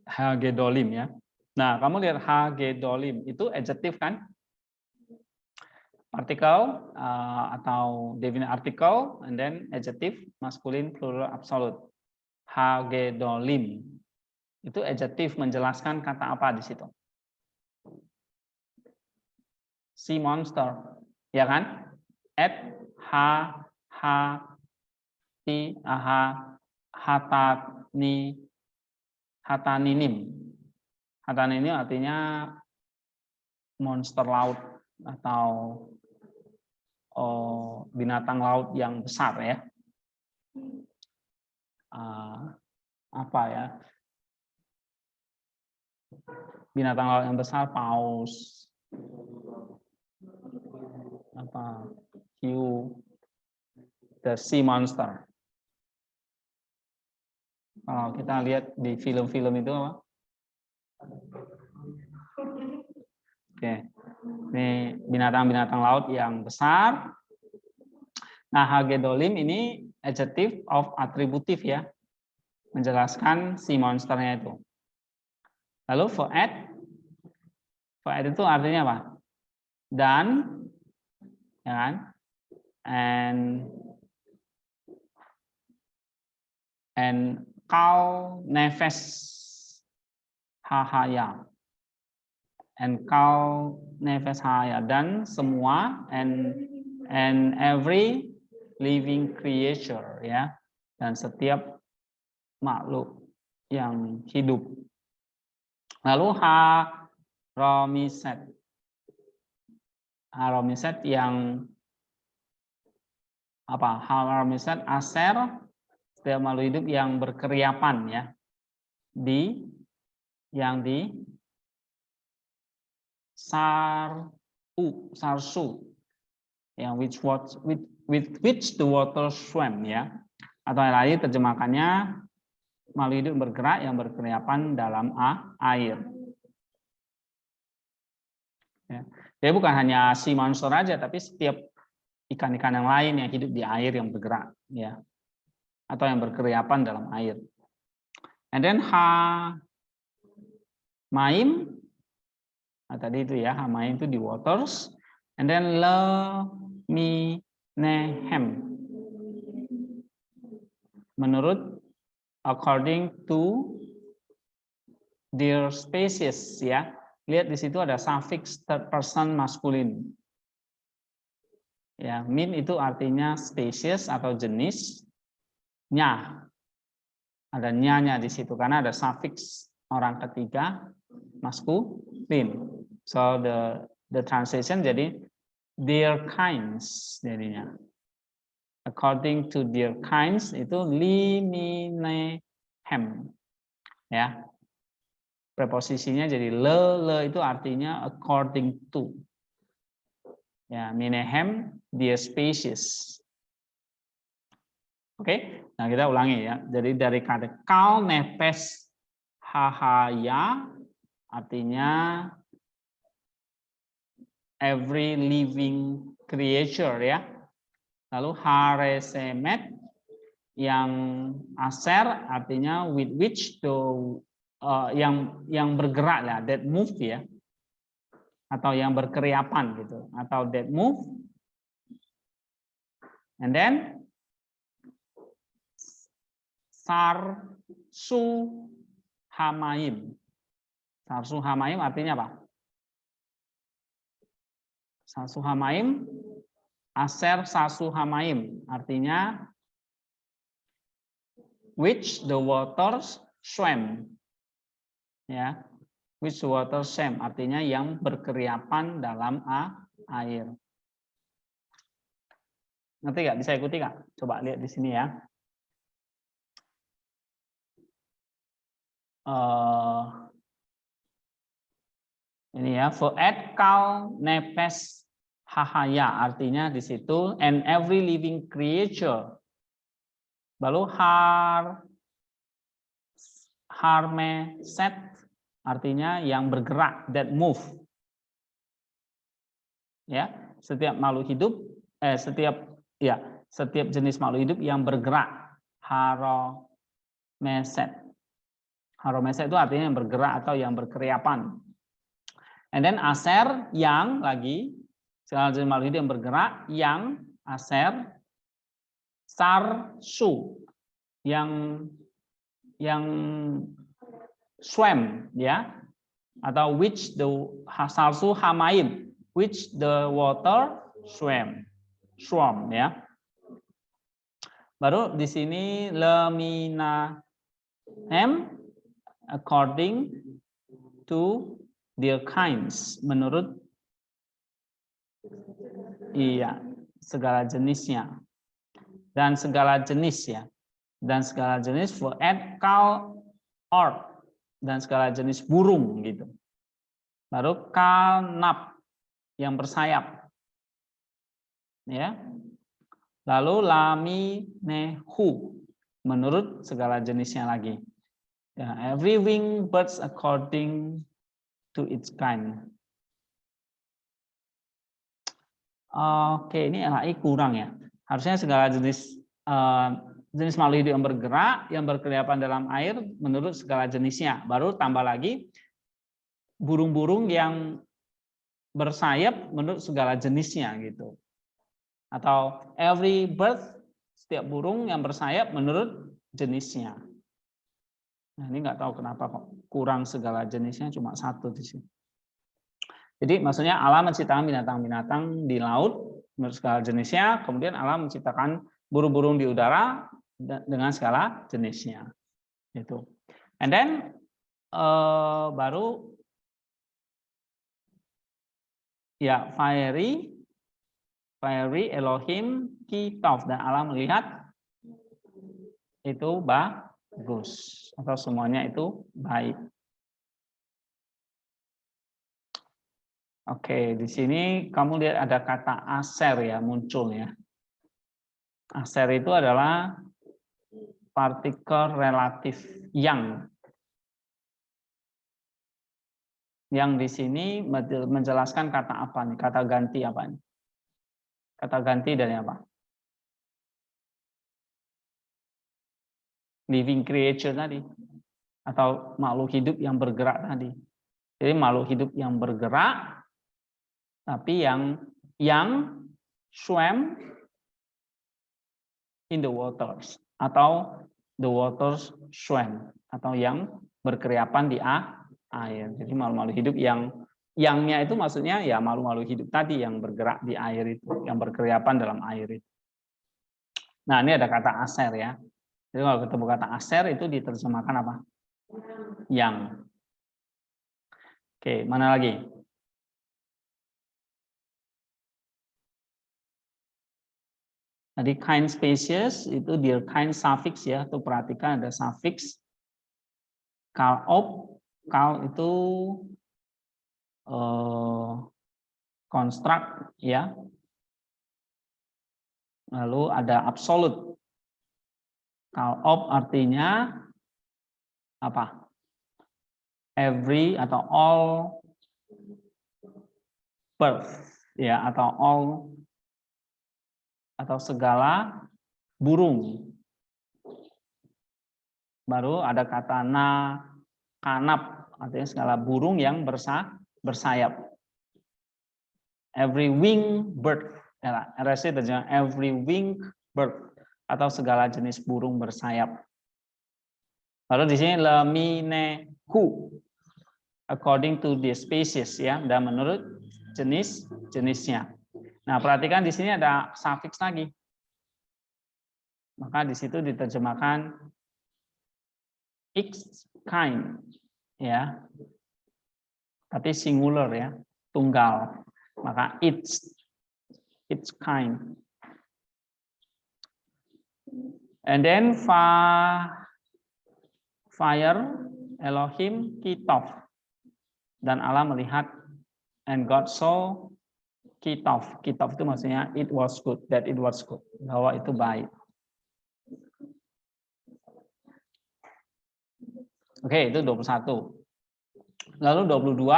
Hagedolim ya. Nah, kamu lihat Hagedolim itu adjective kan? Partikel atau definite article and then adjective masculine plural absolute. Hagedolim. Itu adjective menjelaskan kata apa di situ? Sea monster, ya kan? Hataninim. Hataninim artinya monster laut atau binatang laut yang besar ya. Apa ya? Binatang laut yang besar, paus, apa, hiu, the sea monster. Kalau kita lihat di film-film itu apa? Oke, ini binatang-binatang laut yang besar. Nah, Hagedolim ini adjective of attributive ya, menjelaskan sea monsternya itu. Lalu Fuad itu artinya apa? Dan, ya kan? And kau nefes hahaya. And kau nefes hahaya, dan semua and every living creature ya, dan setiap makhluk yang hidup. Lalu Haromiset yang apa? Haromiset aser, setiap makhluk hidup yang berkeriapan ya, di sarsu yang with which the water swam ya, atau yang lain terjemahkannya makhluk hidup bergerak yang berkeriapan dalam air. Ya. Jadi bukan hanya sea monster aja, tapi setiap ikan-ikan yang lain yang hidup di air yang bergerak ya, atau yang berkeriapan dalam air. And then Maim, nah, tadi itu ya, Hamaim itu di waters. And then Leminehem, menurut according to their species ya. Lihat di situ ada suffix third person masculine. Ya, min itu artinya species atau jenis. Nya, ada nyanya di situ karena ada suffix orang ketiga maskulin. So the translation jadi their kinds jadinya. According to their kinds itu liminehem ya. preposisinya jadi le itu artinya according to. Ya, Minahem dia species. Oke, nah kita ulangi ya. Jadi dari kata kau nepes hahaya artinya every living creature ya. Lalu haresemet yang aser artinya with which the yang bergerak ya, that move ya. Atau yang berkeriapan gitu, atau that move. And then sarsu hamaim. Sarsu hamaim artinya apa? Sarsu hamaim, aser sarsu hamaim artinya which the waters swam. Ya, which the waters swam artinya yang berkeriapan dalam air. Ngerti nggak? Bisa ikuti nggak? Coba lihat di sini ya. Ini ya, foet kau nepes hahaya artinya di situ and every living creature. Lalu harme set artinya yang bergerak, that move. Ya, setiap makhluk hidup setiap jenis makhluk hidup yang bergerak. Haromeset. Haromeset itu artinya yang bergerak atau yang berkeriapan. And then aser yang lagi segala jenis makhluk hidup yang bergerak, yang aser sarsu yang swam ya, atau which the sarsu hamaim which the water swam ya. Baru di sini lemina according to their kinds, menurut segala jenisnya dan segala jenis ya, dan segala jenis for add kal or dan segala jenis burung gitu. Baru kalnap yang bersayap ya. Lalu lami nehu menurut segala jenisnya lagi. Ya, every wing birds according to its kind. Oke, ini LAI kurang ya. Harusnya segala jenis jenis makhluk hidup yang bergerak, yang berkeliapan dalam air menurut segala jenisnya. Baru tambah lagi burung-burung yang bersayap menurut segala jenisnya gitu. Atau every bird, setiap burung yang bersayap menurut jenisnya. Nah, ini nggak tahu kenapa kok kurang segala jenisnya, cuma satu di sini. Jadi maksudnya Allah menciptakan binatang-binatang di laut menurut segala jenisnya, kemudian Allah menciptakan burung-burung di udara dengan segala jenisnya. Gitu. And then baru ya fiery Elohim Kitov, dan Allah melihat itu bagus atau semuanya itu baik. Oke, di sini kamu lihat ada kata aser ya muncul ya. Aser itu adalah partikel relatif yang di sini menjelaskan kata apa nih? Kata ganti apa nih? Kata ganti dari apa? Living creature tadi, atau makhluk hidup yang bergerak tadi. Jadi makhluk hidup yang bergerak, tapi yang swam in the waters, atau the waters swam, atau yang berkeriapan di air. Jadi makhluk-makhluk hidup yangnya itu maksudnya ya makhluk-makhluk hidup tadi yang bergerak di air itu, yang berkeriapan dalam air itu. Nah, ini ada kata aser ya. Jadi kalau ketemu kata aser itu diterjemahkan apa? Yang. Oke, mana lagi? Jadi kind species itu dia kind suffix ya, tuh perhatikan ada suffix. Kalop Kal itu construct ya. Lalu ada absolute. Kal of artinya apa? Every atau all bird ya, atau all atau segala burung. Baru ada kata kanap, artinya segala burung yang bersayap. Every wing bird, ya, RSC terjemah every wing bird atau segala jenis burung bersayap. Lalu di sini lemineku, according to the species ya, dan menurut jenisnya. Nah, perhatikan di sini ada suffix lagi. Maka di situ diterjemahkan its kind ya. Tapi singular ya, tunggal. Maka its kind. And then fire Elohim kitov. Dan Allah melihat and God saw kitov. Kitov itu maksudnya it was good, that it was good. Bahwa itu baik. Oke, itu 21. Lalu 22.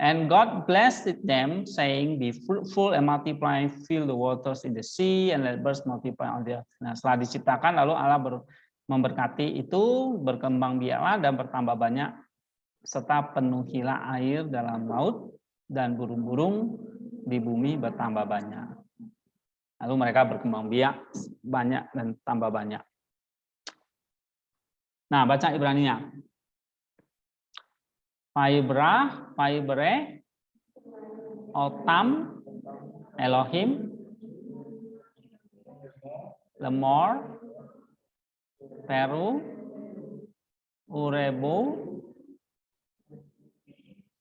And God blessed them, saying, be fruitful and multiply, fill the waters in the sea, and let birds multiply on the earth. Nah, setelah diciptakan, lalu Allah memberkati itu, berkembang biaklah dan bertambah banyak, serta penuhilah air dalam laut, dan burung-burung di bumi bertambah banyak. Lalu mereka berkembang biak banyak dan tambah banyak. Nah, baca Ibraninya. Faibere, Otam, Elohim, Lemor, Peru, Urebo,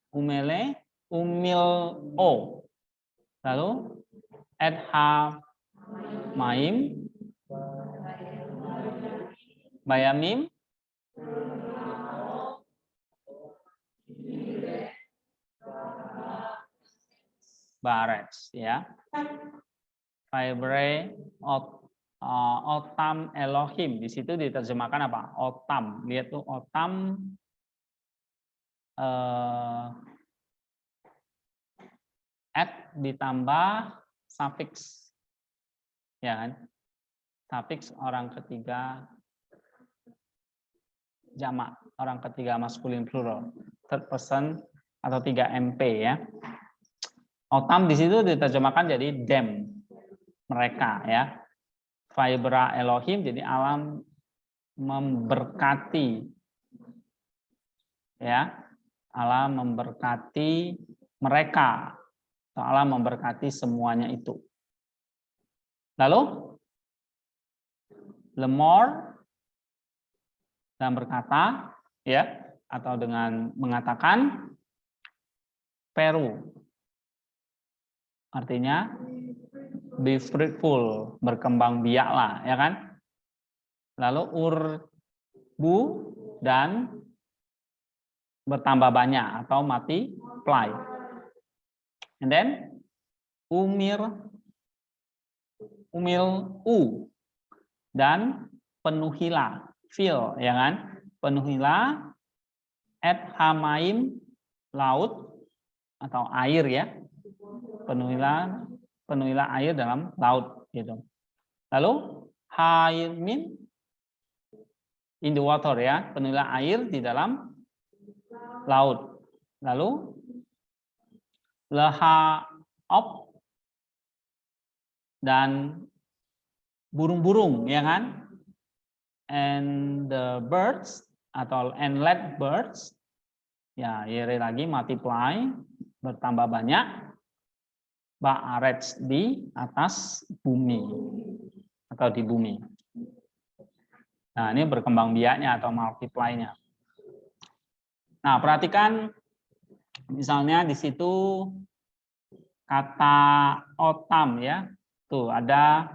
Umele, Umil-O. Lalu Edha Maim, Bayamim, Barets ya. Fibre Otam Elohim, di situ diterjemahkan apa? Otam. Lihat tuh Otam ditambah suffix. Ya kan? Suffix orang ketiga jamak, orang ketiga maskulin plural. Third person atau 3 MP ya. Otam di situ diterjemahkan jadi them, mereka ya. Fibra Elohim jadi alam memberkati ya. Allah memberkati mereka. Atau Allah memberkati semuanya itu. Lalu Lemor dan berkata ya, atau dengan mengatakan Peru. Artinya be fruitful, berkembang biaklah, ya kan? Lalu urbu dan bertambah banyak atau multiply. And then umil dan penuhilah, fill, ya kan? Penuhilah hamaim, laut atau air ya. Penuhilah air dalam laut gitu. Lalu haimin in the water ya, penuhilah air di dalam laut. Lalu leha op dan burung-burung ya kan? And the birds atau and let birds ya, lagi multiply, bertambah banyak. Ba'arets di atas bumi atau di bumi. Nah, ini berkembang biaknya atau multiply-nya. Nah, perhatikan misalnya di situ kata otam ya. Tuh ada,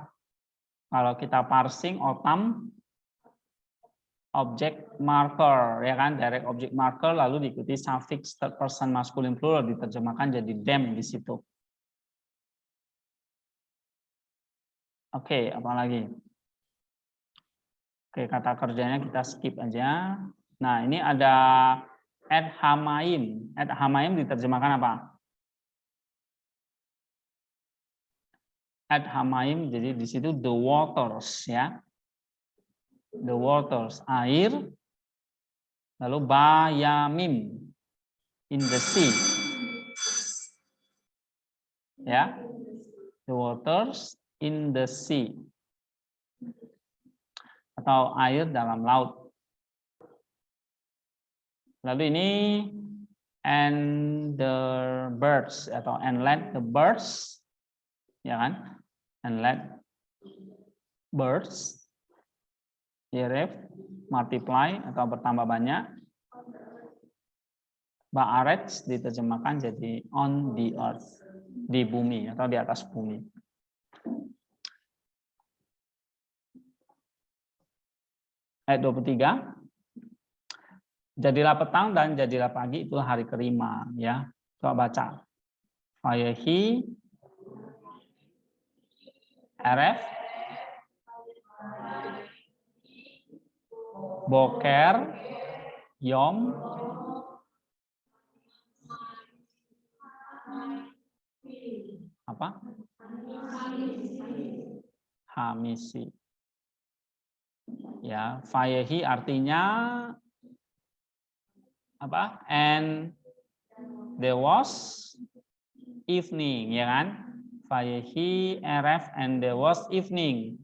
kalau kita parsing otam object marker, ya kan, direct object marker, lalu diikuti suffix third person masculine plural, diterjemahkan jadi them di situ. Oke, apa lagi? Oke, kata kerjanya kita skip aja. Nah, ini ada ad hamaim. Ad hamaim diterjemahkan apa? Ad hamaim, jadi di situ the waters, ya. The waters, air. Lalu bayamim, in the sea. Ya. The waters in the sea. Atau air dalam laut. Lalu ini and the birds atau and let the birds, ya kan? And let birds iref multiply atau bertambah banyak. Ba'arets diterjemahkan jadi on the earth, di bumi atau di atas bumi. Ayat 23. Jadilah petang dan jadilah pagi, itulah hari kelima, ya. Coba baca. Fayahi Aref Boker Yom apa? Hamisi. Ya, fayahi artinya apa? And there was evening, ya kan? Fayahi Aref and there was evening.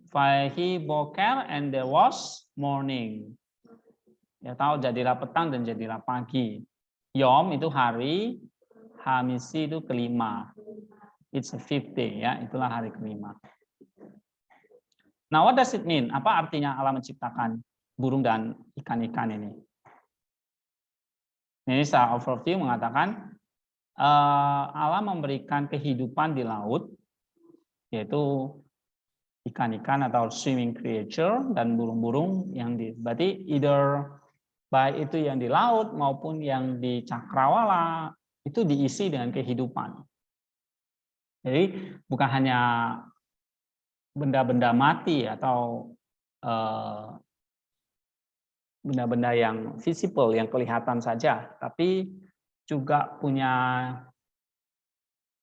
Fayahi Boker and there was morning. Ya tahu, jadilah petang dan jadilah pagi. Yom itu hari, Hamisi itu kelima. It's a fifth day, ya, itulah hari kelima. Now what does it mean? Apa artinya Allah menciptakan burung dan ikan-ikan ini? Ini secara overview mengatakan Allah memberikan kehidupan di laut, yaitu ikan-ikan atau swimming creature dan burung-burung yang berarti either baik itu yang di laut maupun yang di cakrawala itu diisi dengan kehidupan. Jadi bukan hanya benda-benda mati atau benda-benda yang visible, yang kelihatan saja, tapi juga punya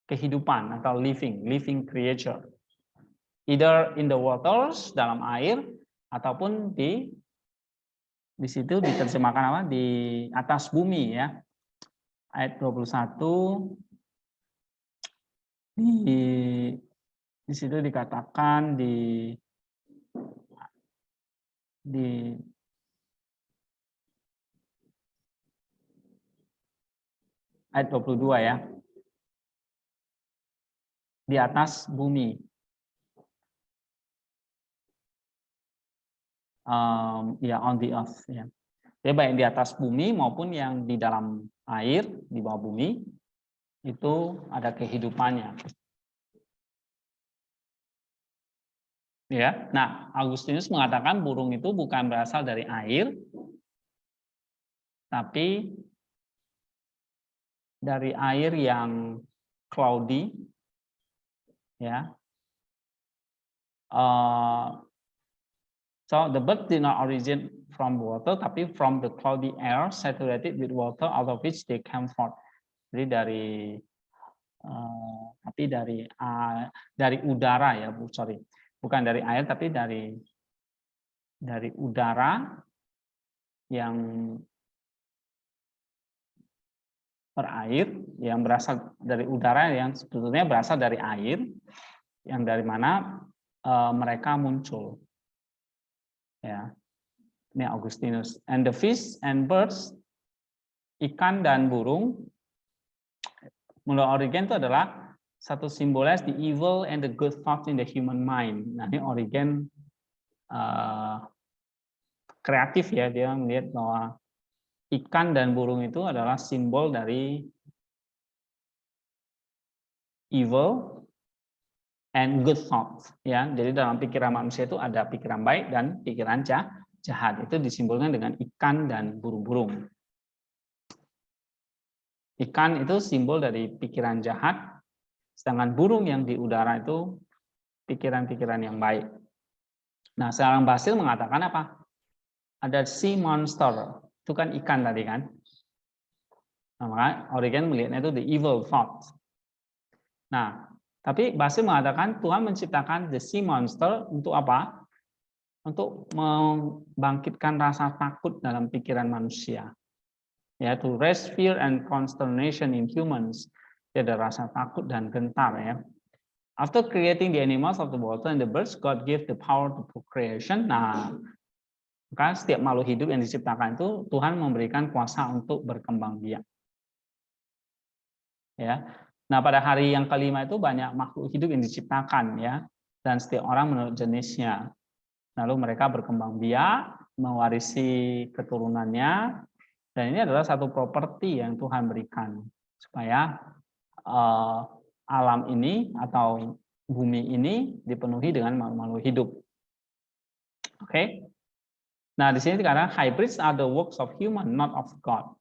kehidupan atau living creature. Either in the waters, dalam air, ataupun di situ diterjemahkan apa? Di atas bumi, ya. Ayat 21 di situ dikatakan di ayat 22, ya. Di atas bumi. Ya, on the earth, ya. Jadi baik di atas bumi maupun yang di dalam air, di bawah bumi, itu ada kehidupannya. Ya, nah Agustinus mengatakan burung itu bukan berasal dari air, tapi dari air yang cloudy, ya. So the bird did not originate from water, tapi from the cloudy air saturated with water out of which they came forth. Jadi dari udara, ya, sorry, bukan dari air tapi dari udara yang berair, yang berasal dari udara yang sebetulnya berasal dari air, yang dari mana mereka muncul. Ya, ini Agustinus. And the fish and birds, ikan dan burung, menurut Origen itu adalah satu simbolis the evil and the good thoughts in the human mind. Nah, ini Origen kreatif, ya, dia melihat bahwa ikan dan burung itu adalah simbol dari evil and good thoughts, ya. Jadi dalam pikiran manusia itu ada pikiran baik dan pikiran jahat. Itu disimbolkan dengan ikan dan burung-burung. Ikan itu simbol dari pikiran jahat, sedangkan burung yang di udara itu pikiran-pikiran yang baik. Nah, seorang Basil mengatakan apa? Ada sea monster, itu kan ikan tadi kan. Nah, maka Origen melihatnya itu the evil thought. Nah, tapi Basil mengatakan Tuhan menciptakan the sea monster untuk apa? Untuk membangkitkan rasa takut dalam pikiran manusia. Ya, to raise fear and consternation in humans. Dia ada rasa takut dan gentar ya. After creating the animals of the water and the birds, God gave the power to procreation. Nah, maka setiap makhluk hidup yang diciptakan itu Tuhan memberikan kuasa untuk berkembang biak. Ya. Nah, pada hari yang kelima itu banyak makhluk hidup yang diciptakan ya, dan setiap orang menurut jenisnya. Lalu mereka berkembang biak, mewarisi keturunannya, dan ini adalah satu properti yang Tuhan berikan supaya alam ini atau bumi ini dipenuhi dengan makhluk-makhluk hidup. Oke. Nah, di sini sekarang hybrids are the works of human, not of God.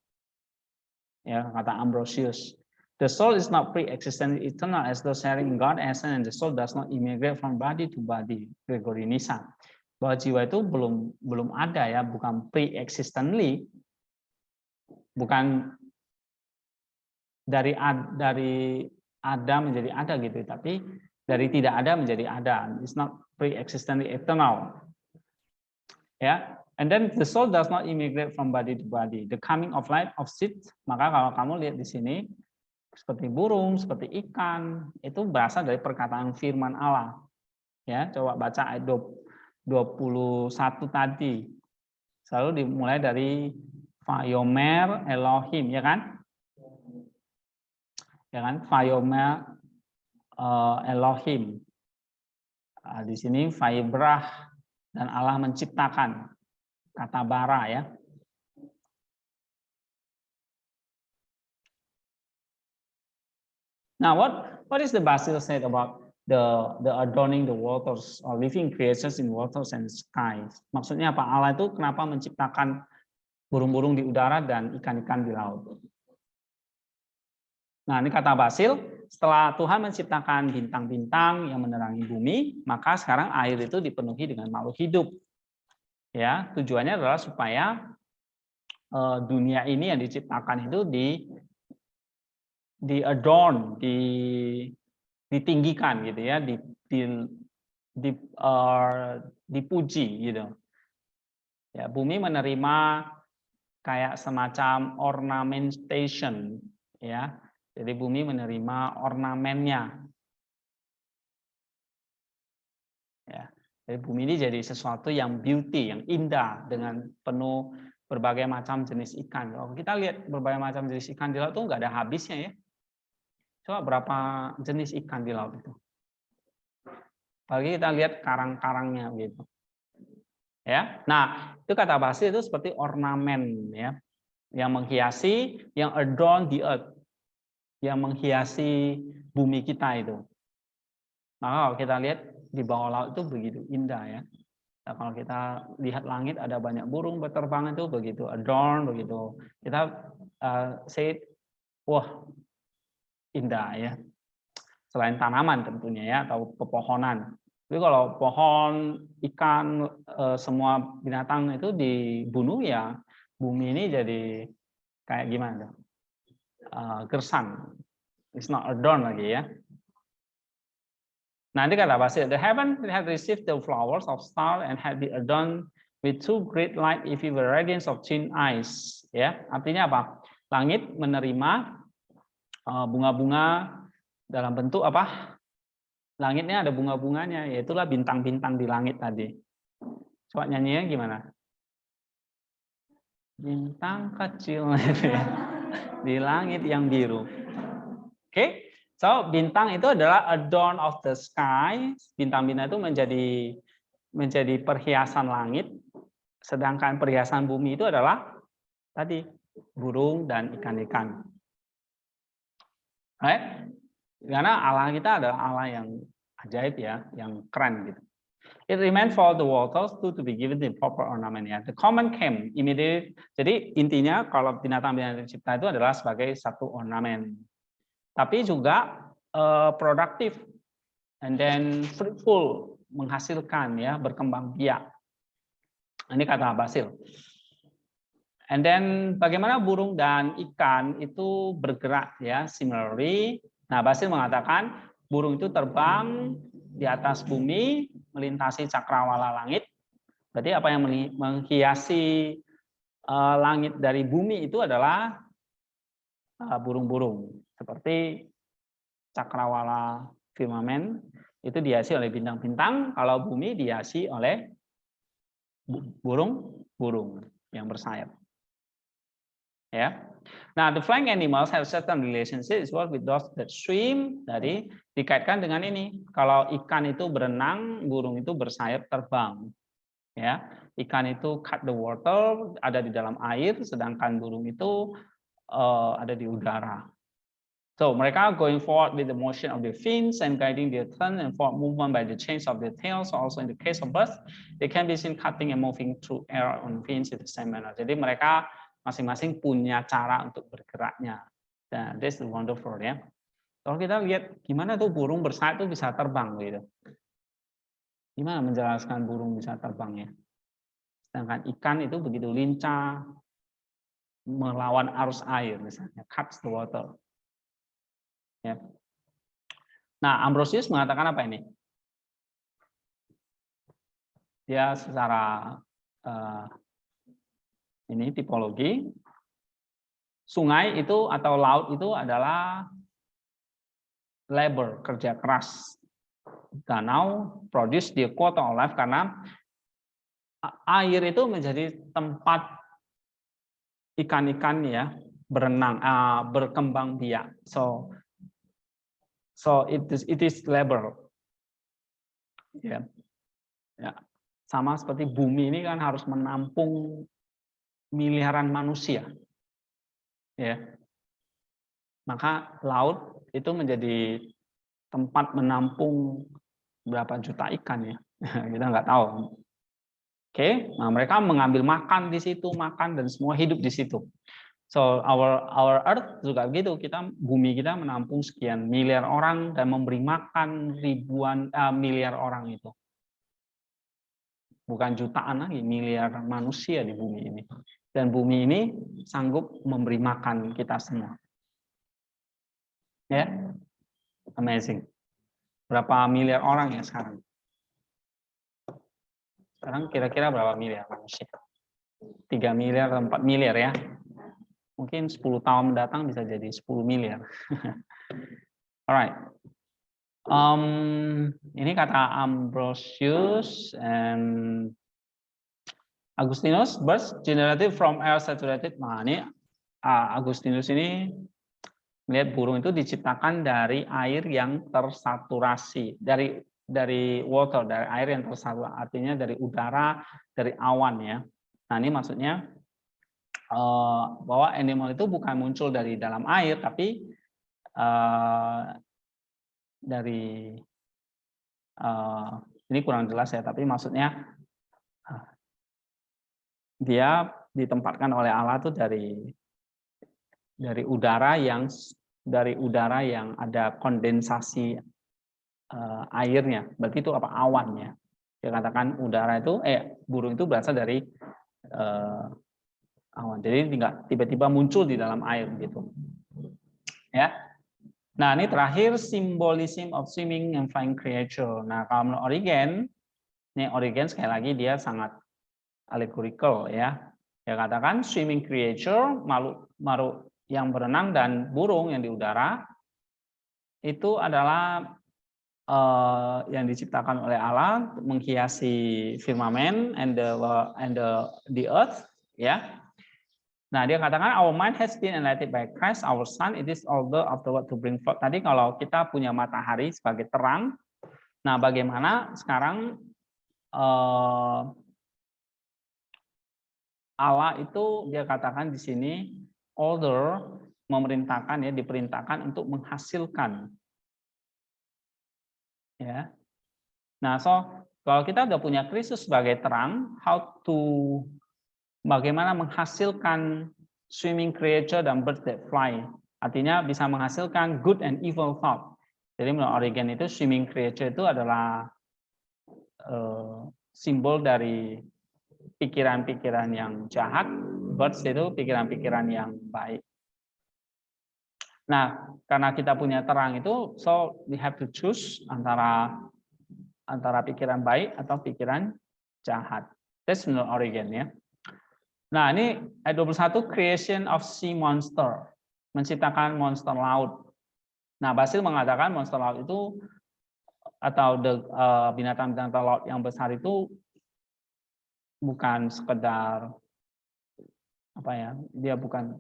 Ya, kata Ambrosius. The soul is not pre-existent eternal as though sharing God essence, and the soul does not immigrate from body to body. Gregory Nisan. Bahwa jiwa itu belum ada ya, bukan pre-existently, bukan dari ada menjadi ada gitu, tapi dari tidak ada menjadi ada. It's not pre-existently eternal. Ya, and then the soul does not immigrate from body to body. The coming of light of seed, maka kalau kamu lihat di sini seperti burung, seperti ikan, itu berasal dari perkataan firman Allah. Ya, coba baca ayat 21 tadi. Selalu dimulai dari Vayomer Elohim, ya kan? Ya kan? Vayomer Elohim. Di sini Vaibrah, dan Allah menciptakan, kata bara ya. Now what is the Basil said about the adorning the waters or living creatures in waters and skies? Maksudnya apa? Allah itu kenapa menciptakan burung-burung di udara dan ikan-ikan di laut? Nah, ini kata Basil, setelah Tuhan menciptakan bintang-bintang yang menerangi bumi, maka sekarang air itu dipenuhi dengan makhluk hidup. Ya, tujuannya adalah supaya dunia ini yang diciptakan itu di-adorn, ditinggikan gitu ya, dipuji gitu. Ya, bumi menerima kayak semacam ornamentation ya. Jadi bumi menerima ornamennya. Ya. Jadi bumi ini jadi sesuatu yang beauty, yang indah dengan penuh berbagai macam jenis ikan. Kalau kita lihat berbagai macam jenis ikan di laut itu nggak ada habisnya ya. Coba berapa jenis ikan di laut itu. Apalagi kita lihat karang-karangnya gitu. Ya. Nah, itu kata Basil itu seperti ornamen ya, yang menghiasi, yang adorn the earth, yang menghiasi bumi kita itu. Maka kalau kita lihat di bawah laut itu begitu indah ya. Nah, kalau kita lihat langit ada banyak burung berterbangan itu begitu adorn, begitu kita say wah indah ya. Selain tanaman tentunya ya, atau pepohonan. Tapi kalau pohon, ikan, semua binatang itu dibunuh ya, bumi ini jadi kayak gimana? Gersang. It's not adorned lagi ya. Nanti kata Basil, the heaven had received the flowers of star and had been adorned with two great light if were radiance of twin eyes. Ya, artinya apa? Langit menerima bunga-bunga dalam bentuk apa? Langitnya ada bunga-bunganya, yaitulah bintang-bintang di langit tadi. Coba nyanyinya gimana? Bintang kecil di langit yang biru. Oke, so bintang itu adalah adorn of the sky. Bintang-bintang itu menjadi perhiasan langit, sedangkan perhiasan bumi itu adalah tadi burung dan ikan-ikan. Right? Karena Allah kita adalah Allah yang ajaib ya, yang keren gitu. It remained for the waters to be given the proper ornament. Ya. The common came immediately. Jadi intinya kalau binatang-binatang tercipta itu adalah sebagai satu ornamen. Tapi juga produktif and then fruitful, menghasilkan ya, berkembang biak. Ini kata Basil. And then bagaimana burung dan ikan itu bergerak ya, similarly. Nah, Basil mengatakan burung itu terbang di atas bumi, melintasi cakrawala langit. Berarti apa yang menghiasi langit dari bumi itu adalah burung-burung. Seperti cakrawala firmamen itu dihiasi oleh bintang-bintang, kalau bumi dihiasi oleh burung-burung yang bersayap. Ya. Nah, the flying animals have certain relationships with those that swim. Jadi dikaitkan dengan ini. Kalau ikan itu berenang, burung itu bersayap terbang. Ya, ikan itu cut the water, ada di dalam air, sedangkan burung itu ada di udara. So mereka going forward with the motion of their fins and guiding their turn and forward movement by the change of their tails. So also in the case of birds, they can be seen cutting and moving through air on fins in the same manner. Jadi mereka masing-masing punya cara untuk bergeraknya. Dan this is wonderful ya. Kalau kita lihat gimana tuh burung bersayap itu bisa terbang gitu. Gimana menjelaskan burung bisa terbang ya? Sedangkan ikan itu begitu lincah melawan arus air misalnya, cuts the water. Ya. Nah, Ambrosius mengatakan apa ini? Dia secara ini tipologi sungai itu atau laut itu adalah labor, kerja keras. Danau produce the quota of life karena air itu menjadi tempat ikan-ikan ya berenang, berkembang biak. So it is labor. Ya. Ya. Sama seperti bumi ini kan harus menampung miliaran manusia. Ya. Maka laut itu menjadi tempat menampung berapa juta ikan ya. Kita nggak tahu. Oke, nah mereka mengambil makan di situ, makan dan semua hidup di situ. So our Earth juga begitu, bumi kita menampung sekian miliar orang dan memberi makan ribuan miliar orang itu. Bukan jutaan lagi, miliar manusia di bumi ini. Dan bumi ini sanggup memberi makan kita semua. Ya, amazing. Berapa miliar orang ya sekarang? Sekarang kira-kira berapa miliar manusia? 3 miliar atau 4 miliar ya. Mungkin 10 tahun mendatang bisa jadi 10 miliar. Alright. Ini kata Ambrosius and Augustinus, birds generated from air saturated. Nah, ini Augustinus ini melihat burung itu diciptakan dari air yang tersaturasi, dari water, dari air yang tersaturasi, artinya dari udara, dari awan ya. Nah, ini maksudnya bahwa animal itu bukan muncul dari dalam air, tapi dari ini kurang jelas ya, tapi maksudnya dia ditempatkan oleh Allah itu dari udara yang ada kondensasi airnya. Berarti itu apa? Awannya. Dia katakan udara itu burung itu berasal dari awan. Jadi tidak tiba-tiba muncul di dalam air gitu. Ya. Nah, ini terakhir symbolism of swimming and flying creature. Nah, kalau menurut Origen sekali lagi dia sangat allegorical ya. Dia katakan swimming creature, makhluk yang berenang dan burung yang di udara itu adalah yang diciptakan oleh Allah menghiasi firmamen and the earth ya. Nah, dia katakan our mind has been enlightened by Christ our sun, it is order afterward to bring forth. Tadi kalau kita punya matahari sebagai terang, nah bagaimana sekarang Allah itu dia katakan di sini order, memerintahkan ya, diperintahkan untuk menghasilkan. Ya. Nah, Kalau kita udah punya Kristus sebagai terang, bagaimana menghasilkan swimming creature dan birds that fly. Artinya bisa menghasilkan good and evil thought. Jadi menurut Origen itu swimming creature itu adalah simbol dari pikiran-pikiran yang jahat, birds itu pikiran-pikiran yang baik. Nah, karena kita punya terang itu, so we have to choose antara pikiran baik atau pikiran jahat. That's menurut Origen ya. Nah, ini ayat 21, creation of sea monster, menciptakan monster laut. Nah, Basil mengatakan monster laut itu atau binatang-binatang laut yang besar itu bukan sekedar apa ya? Dia bukan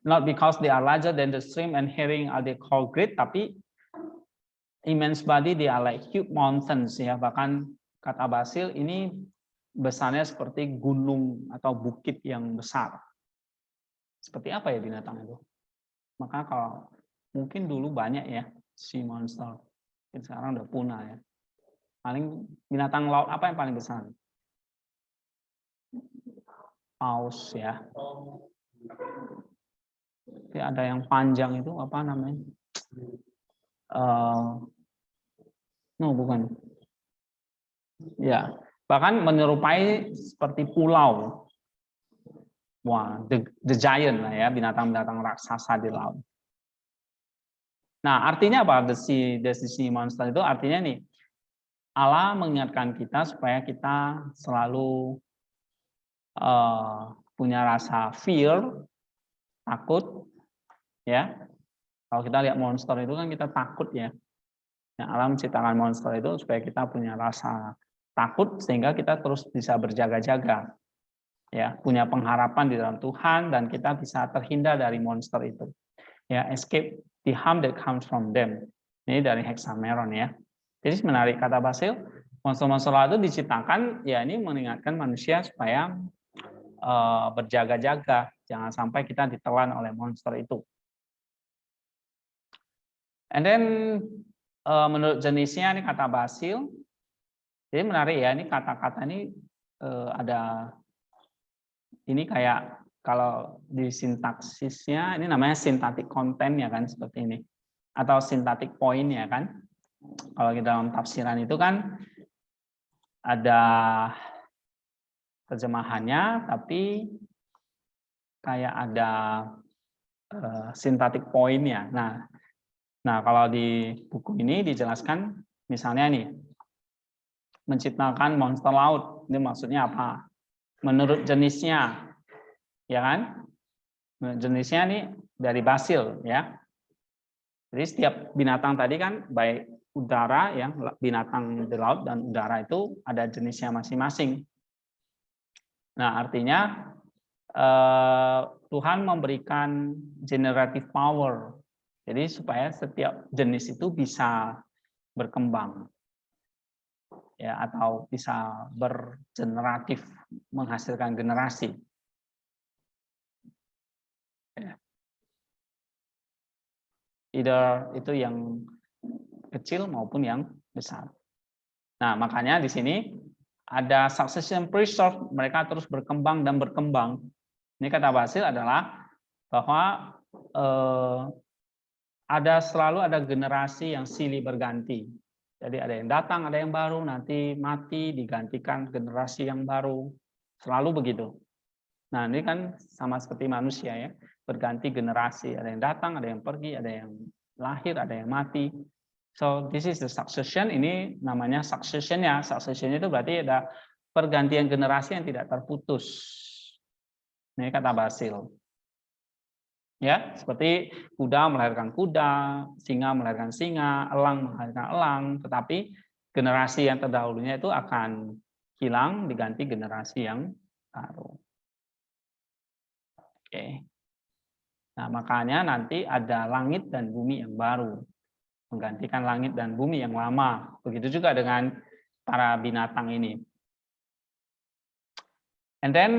not because they are larger than the stream and herring are they called great, tapi immense body they are like huge mountains ya. Bahkan kata Basil ini besarnya seperti gunung atau bukit yang besar. Seperti apa ya binatang itu? Maka kalau mungkin dulu banyak ya sea monster, sekarang udah punah ya. Paling binatang laut apa yang paling besar? Paus ya. Tapi ada yang panjang itu apa namanya? No, bukan. Ya, bahkan menyerupai seperti pulau. Wah, the giant lah ya, binatang-binatang raksasa di laut. Nah, artinya apa? The sea monster itu artinya nih, Allah mengingatkan kita supaya kita selalu punya rasa fear, takut, ya. Kalau kita lihat monster itu kan kita takut ya. Nah, Allah menciptakan monster itu supaya kita punya rasa takut sehingga kita terus bisa berjaga-jaga. Ya, punya pengharapan di dalam Tuhan dan kita bisa terhindar dari monster itu. Ya, escape the harm that comes from them. Ini dari Hexameron ya. Jadi menarik kata Basil, monster-monster laut itu diciptakan ya ini mengingatkan manusia supaya berjaga-jaga, jangan sampai kita ditelan oleh monster itu. And then menurut jenisnya ini kata Basil, jadi menarik ya, ini kata-kata ini ada ini kayak kalau di sintaksisnya ini namanya syntactic content ya kan seperti ini atau syntactic point ya kan. Kalau kita dalam tafsiran itu kan ada terjemahannya tapi kayak ada syntactic point-nya. Nah, kalau di buku ini dijelaskan misalnya nih menciptakan monster laut. Ini maksudnya apa? Menurut jenisnya. Ya kan? Menurut jenisnya nih dari Basil ya. Jadi setiap binatang tadi kan baik udara ya, binatang di laut dan udara itu ada jenisnya masing-masing. Nah, artinya Tuhan memberikan generative power. Jadi supaya setiap jenis itu bisa berkembang. Ya, atau bisa bergeneratif menghasilkan generasi. Ya. Either itu yang kecil maupun yang besar. Nah, makanya di sini ada succession preserve, mereka terus berkembang dan berkembang. Ini kata Basil adalah bahwa selalu ada generasi yang silih berganti. Jadi ada yang datang, ada yang baru, nanti mati, digantikan generasi yang baru. Selalu begitu. Nah, ini kan sama seperti manusia ya, berganti generasi. Ada yang datang, ada yang pergi, ada yang lahir, ada yang mati. So, this is the succession. Ini namanya succession-nya. Succession itu berarti ada pergantian generasi yang tidak terputus. Ini kata Basil. Ya, seperti kuda melahirkan kuda, singa melahirkan singa, elang melahirkan elang, tetapi generasi yang terdahulunya itu akan hilang diganti generasi yang baru. Oke. Nah, makanya nanti ada langit dan bumi yang baru, menggantikan langit dan bumi yang lama. Begitu juga dengan para binatang ini. And then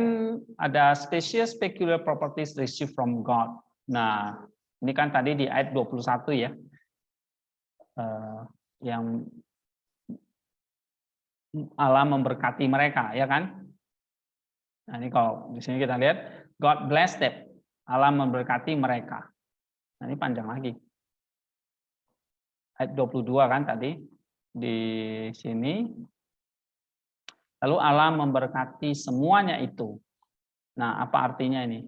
ada species peculiar properties received from God. Nah, ini kan tadi di ayat 21 ya, yang Allah memberkati mereka, ya kan? Nah, ini kalau di sini kita lihat God bless them. Allah memberkati mereka. Nah, ini panjang lagi. Ayat 22 kan tadi di sini. Lalu Allah memberkati semuanya itu. Nah, apa artinya ini?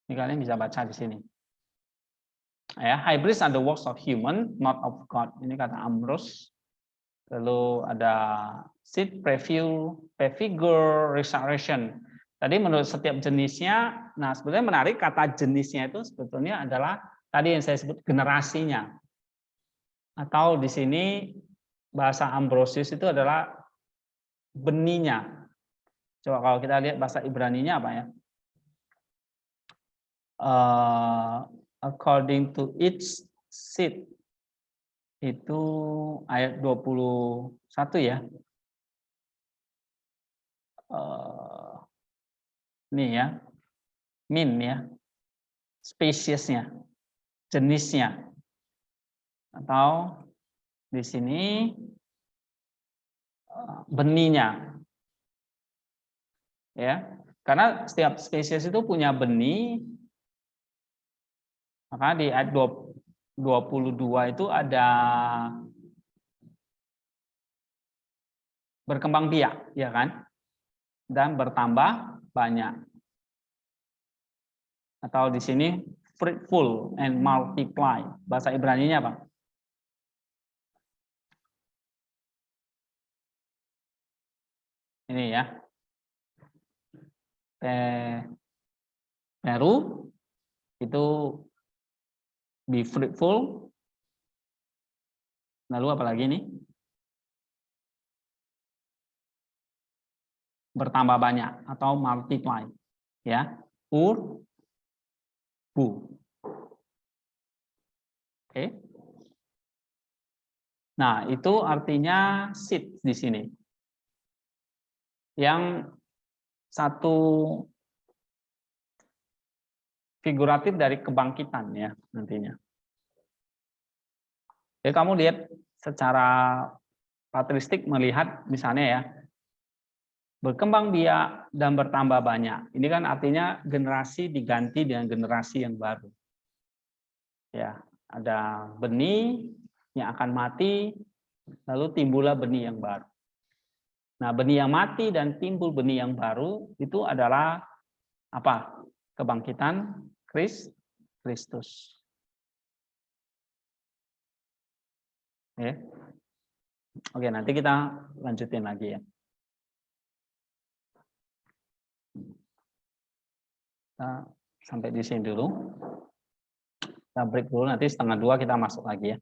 Ini kalian bisa baca di sini. Ya, hybrids are the works of human, not of God. Ini kata Ambrose. Lalu ada seed preview, prefigure, resurrection. Tadi menurut setiap jenisnya, nah sebenarnya menarik kata jenisnya itu sebetulnya adalah tadi yang saya sebut generasinya. Atau di sini bahasa Ambrosius itu adalah benihnya. Coba kalau kita lihat bahasa Ibraninya apa ya? According to each seed itu ayat 21 ya. Ini ya. Min ya. Spesiesnya, jenisnya. Atau di sini benihnya. Ya. Karena setiap spesies itu punya benih. Maka di ayat 22 itu ada berkembang biak, ya kan? Dan bertambah banyak. Atau di sini fruitful and multiply. Bahasa Ibraninya apa? Ini ya. Peru itu be fruitful. Lalu apa lagi nih? Bertambah banyak atau multiply. Ya. Bu. Oke. Nah, itu artinya seed di sini. Yang satu figuratif dari kebangkitan ya nantinya. Jadi kamu lihat secara patristik melihat misalnya ya, berkembang biak dan bertambah banyak. Ini kan artinya generasi diganti dengan generasi yang baru. Ya, ada benih yang akan mati, lalu timbullah benih yang baru. Nah, benih yang mati dan timbul benih yang baru itu adalah apa? Kebangkitan Kristus. Ya. Oke, nanti kita lanjutin lagi ya. Kita sampai di sini dulu. Kita break dulu, nanti 1:30 kita masuk lagi ya.